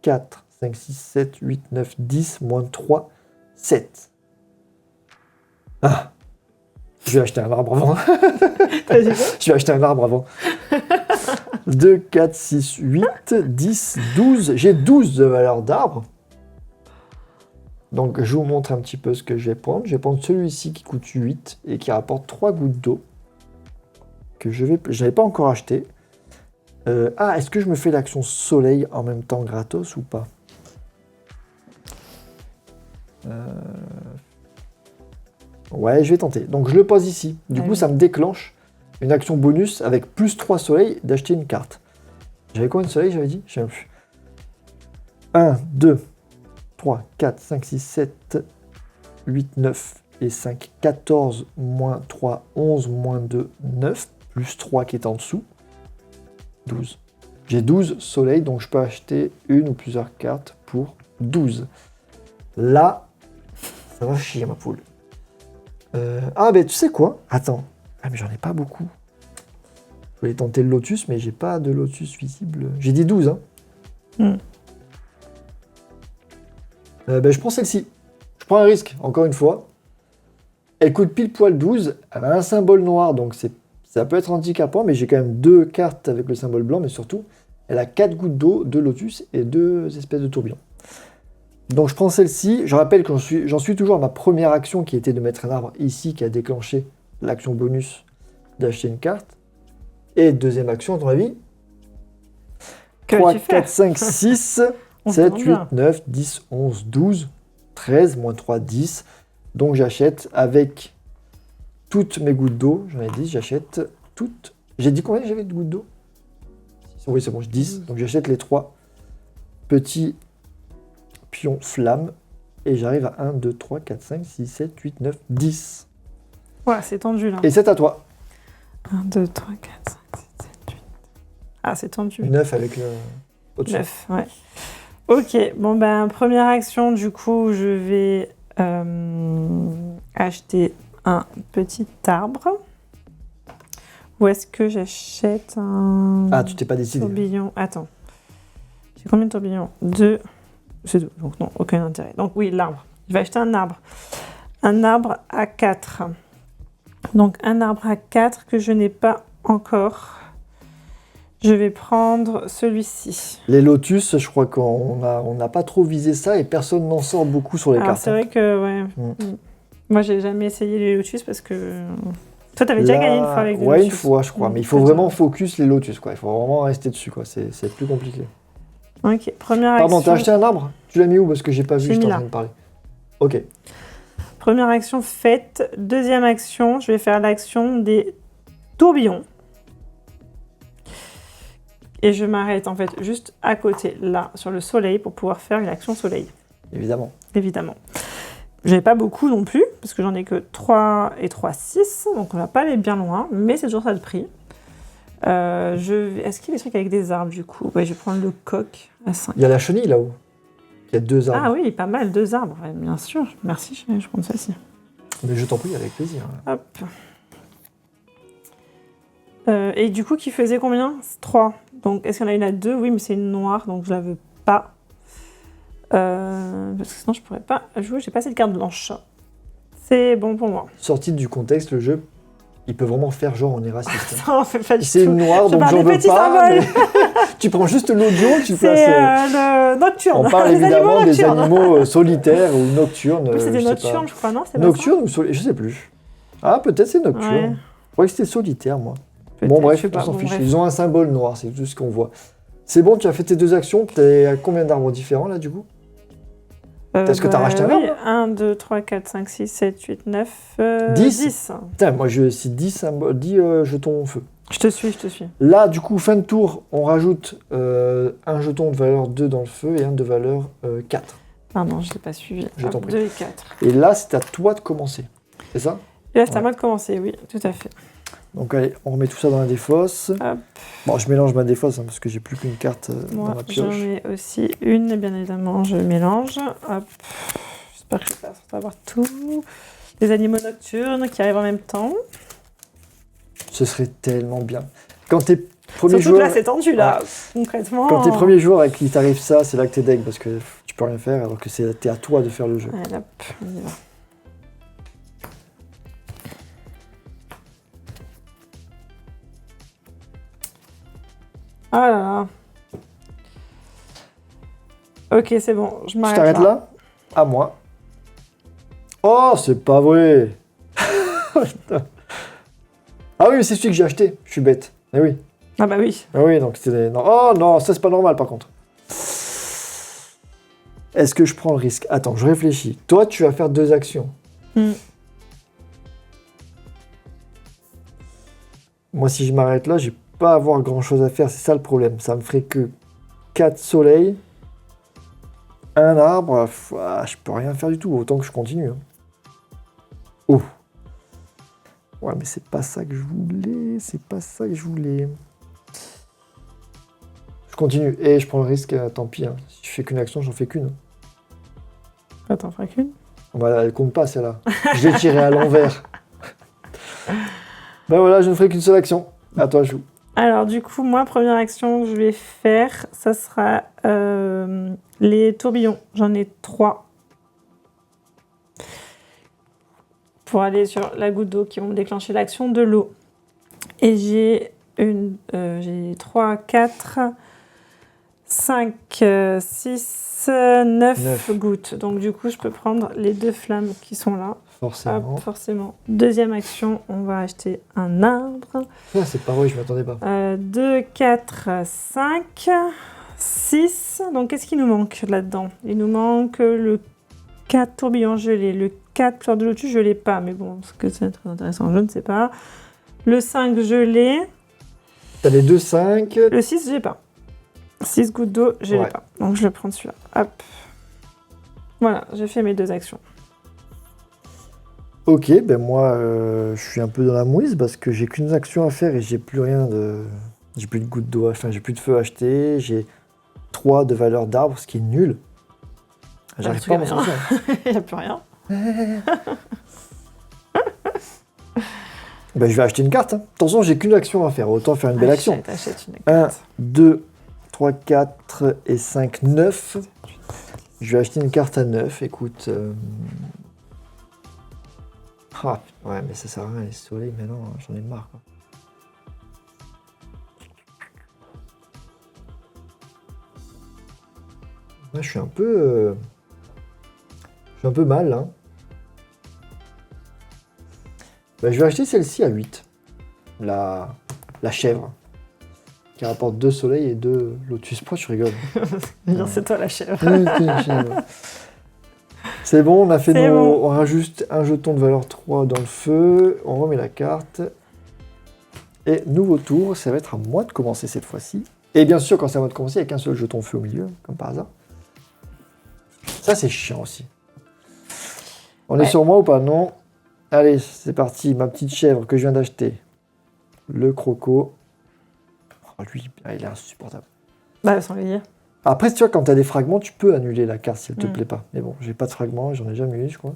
4, 5, 6, 7, 8, 9, 10, moins 3, 7. Ah, je vais acheter un arbre avant. T'as dit quoi? Je vais acheter un arbre avant. 2, 4, 6, 8, 10, 12. J'ai 12 de valeur d'arbre. Donc je vous montre un petit peu ce que je vais prendre. Je vais prendre celui-ci qui coûte 8 et qui rapporte 3 gouttes d'eau. Que je n'avais pas encore acheté. Est-ce que je me fais l'action soleil en même temps gratos ou pas? Ouais, je vais tenter. Donc je le pose ici. Du coup, ça me déclenche une action bonus avec plus 3 soleils d'acheter une carte. J'avais combien de soleils, j'avais dit? Je sais même plus. 1, 2, 3, 4, 5, 6, 7, 8, 9 et 5, 14, moins 3, 11, moins 2, 9, plus 3 qui est en dessous. 12. J'ai 12 soleils, donc je peux acheter une ou plusieurs cartes pour 12. Là, ça va chier ma poule. Ben tu sais quoi? Attends. Ah mais j'en ai pas beaucoup. Je voulais tenter le lotus, mais j'ai pas de lotus visible. J'ai dit 12, hein. Je prends celle-ci. Je prends un risque, encore une fois. Elle coûte pile poil 12. Elle a un symbole noir, donc ça peut être handicapant, mais j'ai quand même 2 cartes avec le symbole blanc, mais surtout, elle a 4 gouttes d'eau, 2 lotus et 2 espèces de tourbillons. Donc je prends celle-ci. Je rappelle que j'en suis toujours à ma première action qui était de mettre un arbre ici qui a déclenché l'action bonus d'acheter une carte. Et deuxième action, à ton avis? Que 3, vas-tu faire 4, 5, 6, On se 7, demande 8, bien. 9, 10, 11, 12, 13, moins 3, 10. Donc j'achète avec toutes mes gouttes d'eau. J'en ai 10, j'achète toutes. J'ai dit combien j'avais de gouttes d'eau? Oui, c'est bon, 10. Donc j'achète les 3 petits pions flammes. Et j'arrive à 1, 2, 3, 4, 5, 6, 7, 8, 9, 10. Ouais, c'est tendu là. Et c'est à toi. 1, 2, 3, 4, 5, 6, 7, 8. Ah, c'est tendu. 9 avec le au-dessus. 9, ouais. Ok, bon ben, première action, du coup, je vais acheter un petit arbre. Ou est-ce que j'achète un Ah, tu t'es pas décidé. tourbillon? Attends. J'ai combien de tourbillons? 2. C'est 2, donc non, aucun intérêt. Donc oui, l'arbre. Je vais acheter un arbre. Un arbre à 4. Donc un arbre à 4 que je n'ai pas encore. Je vais prendre celui-ci. Les lotus, je crois qu'on n'a pas trop visé ça et personne n'en sort beaucoup sur les Alors cartes. c'est vrai que, ouais. Mm. Moi, j'ai jamais essayé les lotus parce que... Toi, t'avais déjà gagné une fois avec des Ouais, lotus. une fois, je crois. Mais il faut Peut-être. vraiment focus les lotus, quoi. Il faut vraiment rester dessus, quoi. C'est plus compliqué. Ok, première Pardon, action. t'as acheté un arbre? Tu l'as mis où? Parce que j'ai pas vu, J'ai j'étais mis en là. train de parler. Ok. Première action faite. Deuxième action, je vais faire l'action des tourbillons. Et je m'arrête en fait juste à côté, là, sur le soleil, pour pouvoir faire une action soleil, Évidemment. évidemment. J'ai pas beaucoup non plus, parce que j'en ai que 3 et 3, 6, donc on va pas aller bien loin, mais c'est toujours ça de prix. Est-ce qu'il y a des trucs avec des arbres du coup? Ouais, je vais prendre le coq à 5. Il y a la chenille là-haut. Il y a 2 arbres. Ah oui, pas mal, 2 arbres, ouais, bien sûr. Merci, je vais prendre ça-ci. Mais je t'en prie, avec plaisir. Hop. Et du coup, qui faisait combien? 3. Donc, est-ce qu'il y en a une à 2? Oui, mais c'est une noire, donc je la veux pas. Parce que sinon, je pourrais pas jouer. J'ai pas assez de cartes blanches. C'est bon pour moi. Sorti du contexte, le jeu, il peut vraiment faire genre on est raciste. Ça, on fait pas du C'est tout. une noire, Je donc parle j'en des veux petits pas. symboles. Mais tu prends juste l'audio, tu C'est places. le nocturne. On parle Les évidemment animaux des nocturnes. animaux solitaires ou nocturnes. Oui, c'était je sais nocturne, pas. je crois, non? C'est Nocturne ou solitaire? Je sais plus. Ah, peut-être c'est nocturne. Ouais. Je croyais que c'était solitaire, moi. Peut-être, Bon, je bref, sais pas, on s'en bon, fiche. bref. Ils ont un symbole noir, c'est tout ce qu'on voit. C'est bon, tu as fait tes 2 actions. T'es à combien d'arbres différents là, du coup? Est-ce que t'as racheté un oui, arbre 1, 2, 3, 4, 5, 6, 7, 8, 9, 10. 10. Putain, moi je aussi 10 jetons au feu. Je te suis, je te suis. Là, du coup, fin de tour, on rajoute un jeton de valeur 2 dans le feu et un de valeur 4. Pardon, je l'ai pas suivi. Je t'en Hop, prie. 2 et 4. Et là, c'est à toi de commencer. C'est ça? Et là, c'est à Ouais. moi de commencer, oui, tout à fait. Donc allez, on remet tout ça dans la défausse. Hop. Bon, je mélange ma défausse hein, parce que j'ai plus qu'une carte dans Moi, ma j'en pioche. ai aussi une, et bien évidemment, je mélange. Hop. J'espère que je vais pas avoir tout. Les animaux nocturnes qui arrivent en même temps. Ce serait tellement bien. Quand t'es premier Surtout que joueur, là, c'est tendu, là, concrètement. quand t'es premier joueur avec qui t'arrive ça, c'est là que t'es deg parce que tu peux rien faire alors que t'es à toi de faire le jeu. Allez, hop, on y va. Ah là là. Ok, c'est bon, je Tu m'arrête t'arrêtes là? À moi. Oh, c'est pas vrai. Ah oui, mais c'est celui que j'ai acheté. Je suis bête. Eh oui. Ah bah oui. Ah oui, donc c'était... Non. Oh non, ça c'est pas normal par contre. Est-ce que je prends le risque? Attends, je réfléchis. Toi, tu vas faire 2 actions. Hmm. Moi, si je m'arrête là, j'ai pas à avoir grand chose à faire. C'est ça le problème. Ça me ferait que 4 soleils, un arbre. Je peux rien faire du tout. Autant que je continue. Hein. Oh. Ouais, mais c'est pas ça que je voulais. C'est pas ça que je voulais. Je continue. Et je prends le risque. Tant pis. Hein. Si je fais qu'une action, j'en fais qu'une. Attends, ferai qu'une. Bah, elle compte pas celle-là. Je l'ai tirée à l'envers. Ben voilà, je ne ferai qu'une seule action. À toi, joue. Alors du coup, moi, première action que je vais faire, ça sera les tourbillons. J'en ai 3. Pour aller sur la goutte d'eau qui vont me déclencher l'action de l'eau. Et j'ai 3, 4, 5, 6, 9 Neuf. gouttes. Donc du coup, je peux prendre les 2 flammes qui sont là. Forcément. Hop, forcément. Deuxième action, on va acheter un arbre. Ah, c'est pas vrai, je m'attendais pas. 2, 4, 5, 6. Donc, qu'est-ce qui nous manque là-dedans? Il nous manque le 4 tourbillon gelé. Le 4 fleur de lotus, je l'ai pas. Mais bon, ce que c'est très intéressant, je ne sais pas. Le 5 gelé. T'as les 2, 5. Le 6, j'ai pas. 6 gouttes d'eau, je l'ai Ouais. pas. Donc, je le prends celui-là. Hop. Voilà, j'ai fait mes 2 actions. Ok, ben moi, je suis un peu dans la mouise parce que j'ai qu'une action à faire et j'ai plus rien de... J'ai plus de gouttes d'eau, enfin, j'ai plus de feu à acheter. J'ai 3 de valeur d'arbre, ce qui est nul. J'arrive tu pas à m'en gagnes rien. sortir. Il n'y a plus rien. Ben, je vais acheter une carte. Hein. Attention, j'ai qu'une action à faire. Autant faire une belle action. Achète une 1, carte. 2, 3, 4 et 5, 9. Je vais acheter une carte à 9. Écoute. Ah, ouais, mais ça sert à rien, les soleils, maintenant, j'en ai marre. Quoi. Moi, je suis un peu. Je suis un peu mal, hein. Ben, je vais acheter celle-ci à 8. La chèvre. Qui rapporte 2 soleils et 2 lotus. Pourquoi tu rigoles? Bien, c'est toi la chèvre. C'est bon, on a fait C'est nos... bon. On rajoute un jeton de valeur 3 dans le feu. On remet la carte. Et nouveau tour, ça va être à moi de commencer cette fois-ci. Et bien sûr, quand c'est à moi de commencer, il n'y a qu'un seul jeton feu au milieu, comme par hasard. Ça, c'est chiant aussi. On est sur moi ou pas? Non. Allez, c'est parti. Ma petite chèvre que je viens d'acheter. Le croco. Oh, lui, il est insupportable. Bah, sans le dire. Après, tu vois, quand tu as des fragments, tu peux annuler la carte si elle te Mm. plaît pas. Mais bon, j'ai pas de fragments, j'en ai jamais eu, je crois.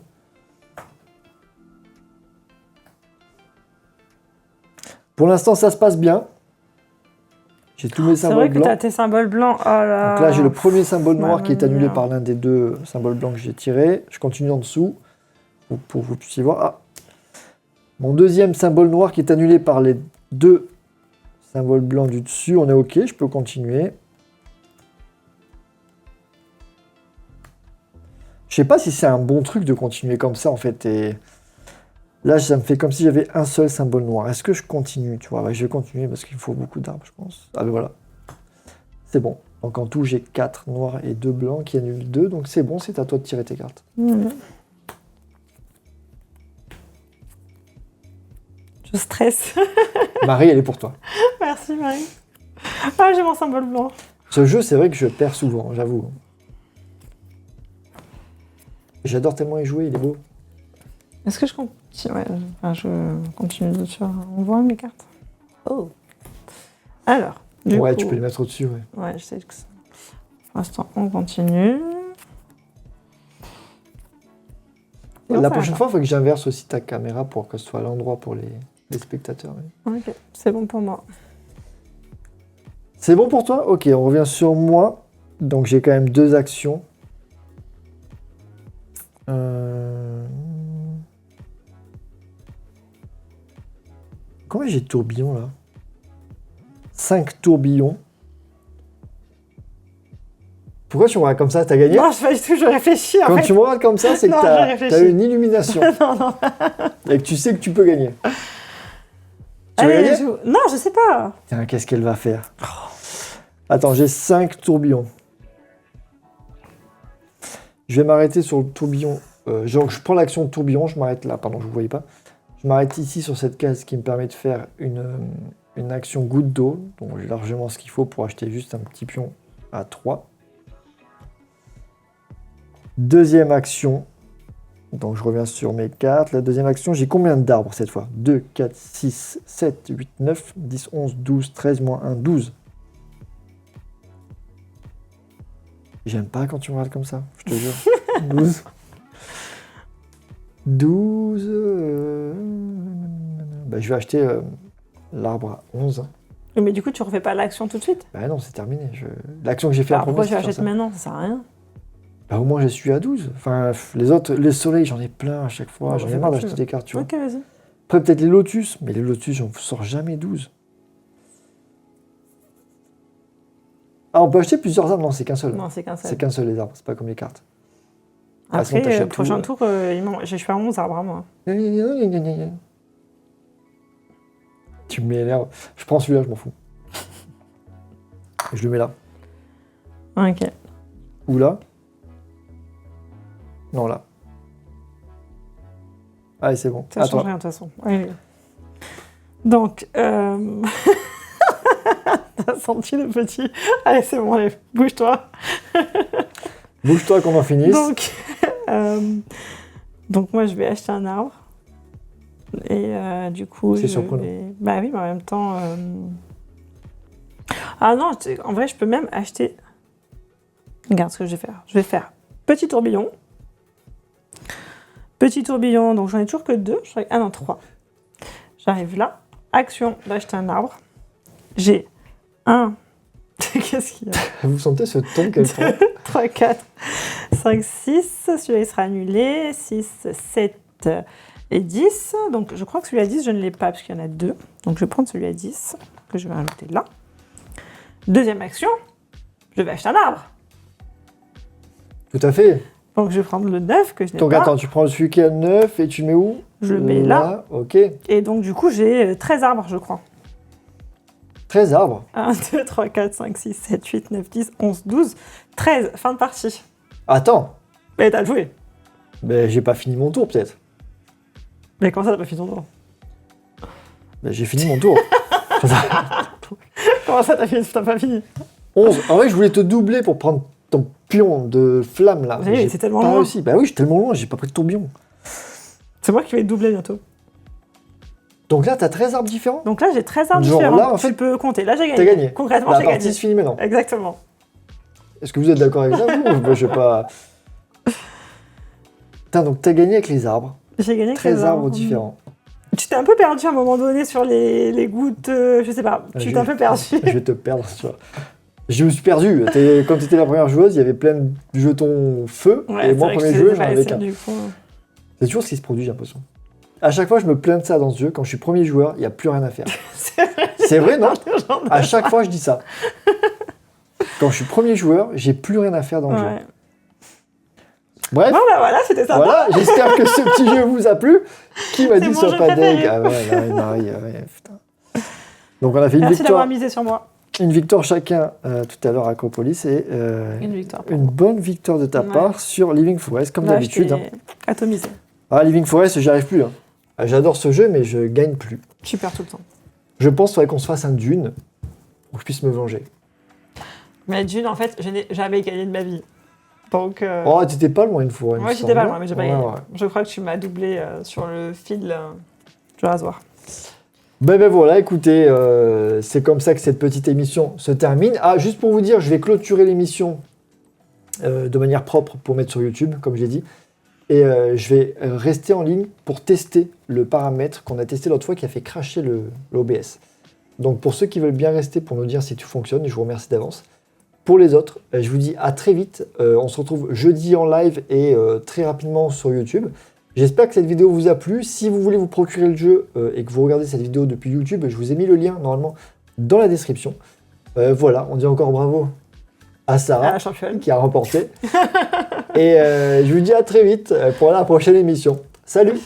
Pour l'instant, ça se passe bien. J'ai tous mes C'est vrai symboles que blancs. tu as tes symboles blancs. Oh là. Donc là, j'ai le premier symbole noir qui est Mamma annulé mia. par l'un des 2 symboles blancs que j'ai tirés. Je continue en dessous pour que vous puissiez voir. Ah. Mon deuxième symbole noir qui est annulé par les 2 symboles blancs du dessus. On est OK, je peux continuer. Je sais pas si c'est un bon truc de continuer comme ça en fait. Et là, ça me fait comme si j'avais un seul symbole noir. Est-ce que je continue? Tu vois, ouais, je vais continuer parce qu'il me faut beaucoup d'arbres, je pense. Ah ben voilà. C'est bon. Donc en tout, j'ai 4 noirs et 2 blancs qui annulent 2. Donc c'est bon, c'est à toi de tirer tes cartes. Mm. Je stresse. Marie, elle est pour toi. Merci Marie. Ah, j'ai mon symbole blanc. Ce jeu, c'est vrai que je perds souvent, j'avoue. J'adore tellement y jouer, il est beau. Est-ce que je continue? Ouais, je continue de faire. On voit mes cartes. Oh. Alors. Ouais, coup, tu peux les mettre au-dessus, ouais. Ouais, je sais que ça. Pour l'instant, on continue. Non, La ça prochaine va fois, il faut que j'inverse aussi ta caméra pour que ce soit à l'endroit pour les spectateurs. pas. Ok, c'est bon pour moi. C'est bon pour toi? Ok, on revient sur moi. Donc j'ai quand même 2 actions. Combien j'ai de tourbillons là? 5 tourbillons. Pourquoi tu me regardes comme ça? T'as gagné? Non, je pas du tout, je réfléchis en Quand fait. tu me regardes comme ça, c'est que Non, t'as j'ai réfléchi. eu une illumination. Non, non. Et que tu sais que tu peux gagner. Tu veux Allez, gagner? Non, je sais pas. Tiens, qu'est-ce qu'elle va faire? Attends, j'ai 5 tourbillons. Je vais m'arrêter sur le tourbillon. Genre, je prends l'action de tourbillon, je m'arrête là. Pardon, je ne vous voyais pas. Je m'arrête ici sur cette case qui me permet de faire une action goutte d'eau. Donc j'ai largement ce qu'il faut pour acheter juste un petit pion à 3. Deuxième action. Donc je reviens sur mes cartes. La deuxième action, j'ai combien d'arbres cette fois? 2, 4, 6, 7, 8, 9, 10, 11, 12, 13, moins 1, 12. J'aime pas quand tu me regardes comme ça, je te jure. 12. 12. Bah, je vais acheter l'arbre à 11. Mais du coup, tu refais pas l'action tout de suite? Bah non, c'est terminé. L'action que j'ai fait en Pourquoi premier, tu c'est de faire achètes ça. maintenant? Ça sert à rien. Bah au moins, je suis à 12. Enfin, les autres, les soleils, j'en ai plein à chaque fois. Bon, J'en bah, ai fais marre comme tu d'acheter veux. des cartes, tu vois. Ok, vas-y. Après, peut-être les lotus. Mais les lotus, j'en sors jamais 12. Ah, on peut acheter plusieurs arbres? Non, c'est qu'un seul. Non, c'est qu'un seul. C'est qu'un seul, les arbres. C'est pas comme les cartes. Ah, sinon, Après, t'achètes prochain tout. tour, je suis à 11 arbres, hein, moi. Tu m'énerves. Je prends celui-là, je m'en fous. Je le mets là. Ok. Ou là. Non, là. Allez, c'est bon. Ça change rien, de toute façon. Allez. Donc, t'as senti le petit... Allez, c'est bon, allez, bouge-toi. Bouge-toi qu'on en finisse. Donc moi, je vais acheter un arbre. Et du coup, C'est surprenant. Bah oui, mais en même temps... Ah non, en vrai, je peux même acheter... Regarde ce que je vais faire. Je vais faire petit tourbillon. Petit tourbillon, donc j'en ai toujours que 2. Ah non, 3. J'arrive là. Action d'acheter un arbre. J'ai 1... Qu'est-ce qu'il y a? Vous sentez ce ton qu'elle prend? 3, 4, 5, 6. Celui-là, il sera annulé. 6, 7 et 10. Donc, je crois que celui à 10, je ne l'ai pas parce qu'il y en a 2. Donc, je vais prendre celui à 10 que je vais rajouter là. Deuxième action, je vais acheter un arbre. Tout à fait. Donc, je vais prendre le 9 que je n'ai Donc, pas. attends, tu prends celui qui a 9 et tu mets où? Je le mets là. Ok. Et donc, du coup, j'ai 13 arbres, je crois. 13 arbres. 1, 2, 3, 4, 5, 6, 7, 8, 9, 10, 11, 12, 13. Fin de partie. Attends. Mais t'as joué. Ben, j'ai pas fini mon tour, peut-être. Mais comment ça, t'as pas fini ton tour? Ben, j'ai fini mon tour. Comment ça, t'as pas fini? 11. En vrai, je voulais te doubler pour prendre ton pion de flamme, là. Oui, J'ai c'est tellement pas loin. réussi. Bah oui, je suis tellement loin, j'ai pas pris de tourbillon. C'est moi qui vais doubler bientôt. Donc là, t'as 13 arbres différents? Donc là, j'ai 13 arbres Genre différents. là, en fait, tu peux compter. Là, j'ai gagné. t'as gagné. Concrètement, La j'ai partie gagné. se finit maintenant. Exactement. Est-ce que vous êtes d'accord avec ça, vous? Ou je sais pas. Putain, donc t'as gagné avec les arbres. J'ai gagné avec 13 les arbres différents. Tu t'es un peu perdu à un moment donné sur les gouttes, je sais pas. Tu t'es un peu perdu. Je vais te perdre, tu vois. Je me suis perdu. Quand t'étais la première joueuse, il y avait plein de jetons feu. Ouais, et moi, c'est vrai premier que jeu, je j'en avais qu'un. du coup. C'est toujours ce qui se produit, j'ai l'impression. À chaque fois, je me plains de ça dans ce jeu. Quand je suis premier joueur, il n'y a plus rien à faire. C'est vrai, non? À chaque fois, je dis ça. Quand je suis premier joueur, j'ai plus rien à faire dans le jeu. Ouais. Bref, Bon, bah voilà, c'était sympa. voilà, j'espère que ce petit jeu vous a plu. Qui m'a C'est dit mon sois jeu pas préféré. deg? Ah ouais, Marie, ouais, putain. Donc on a fait une Merci d'avoir victoire, misé sur moi. une victoire chacun tout à l'heure à Acropolis et Une victoire. une bonne victoire de ta Ouais. part sur Living Forest, comme Là, d'habitude. je Hein. t'ai atomisé. Ah, Living Forest, j'y arrive plus. Hein. Ah, j'adore ce jeu, mais je gagne plus. Tu perds tout le temps. Je pense qu'il faudrait qu'on se fasse un Dune pour que je puisse me venger. Mais Dune, en fait, je n'ai jamais gagné de ma vie. Donc. Oh, t'étais pas loin une fois. il me Moi, j'étais semble. pas loin, mais j'ai pas Ouais, gagné. ouais. Je crois que tu m'as doublé sur le fil du rasoir. Ben voilà, écoutez, c'est comme ça que cette petite émission se termine. Ah, juste pour vous dire, je vais clôturer l'émission de manière propre pour mettre sur YouTube, comme je l'ai dit. Et je vais rester en ligne pour tester le paramètre qu'on a testé l'autre fois qui a fait cracher l'OBS. Donc pour ceux qui veulent bien rester pour nous dire si tout fonctionne, je vous remercie d'avance. Pour les autres, je vous dis à très vite. On se retrouve jeudi en live et très rapidement sur YouTube. J'espère que cette vidéo vous a plu. Si vous voulez vous procurer le jeu et que vous regardez cette vidéo depuis YouTube, je vous ai mis le lien normalement dans la description. Voilà, on dit encore bravo à Sarah la championne. qui a remporté. Et je vous dis à très vite pour la prochaine émission. Salut!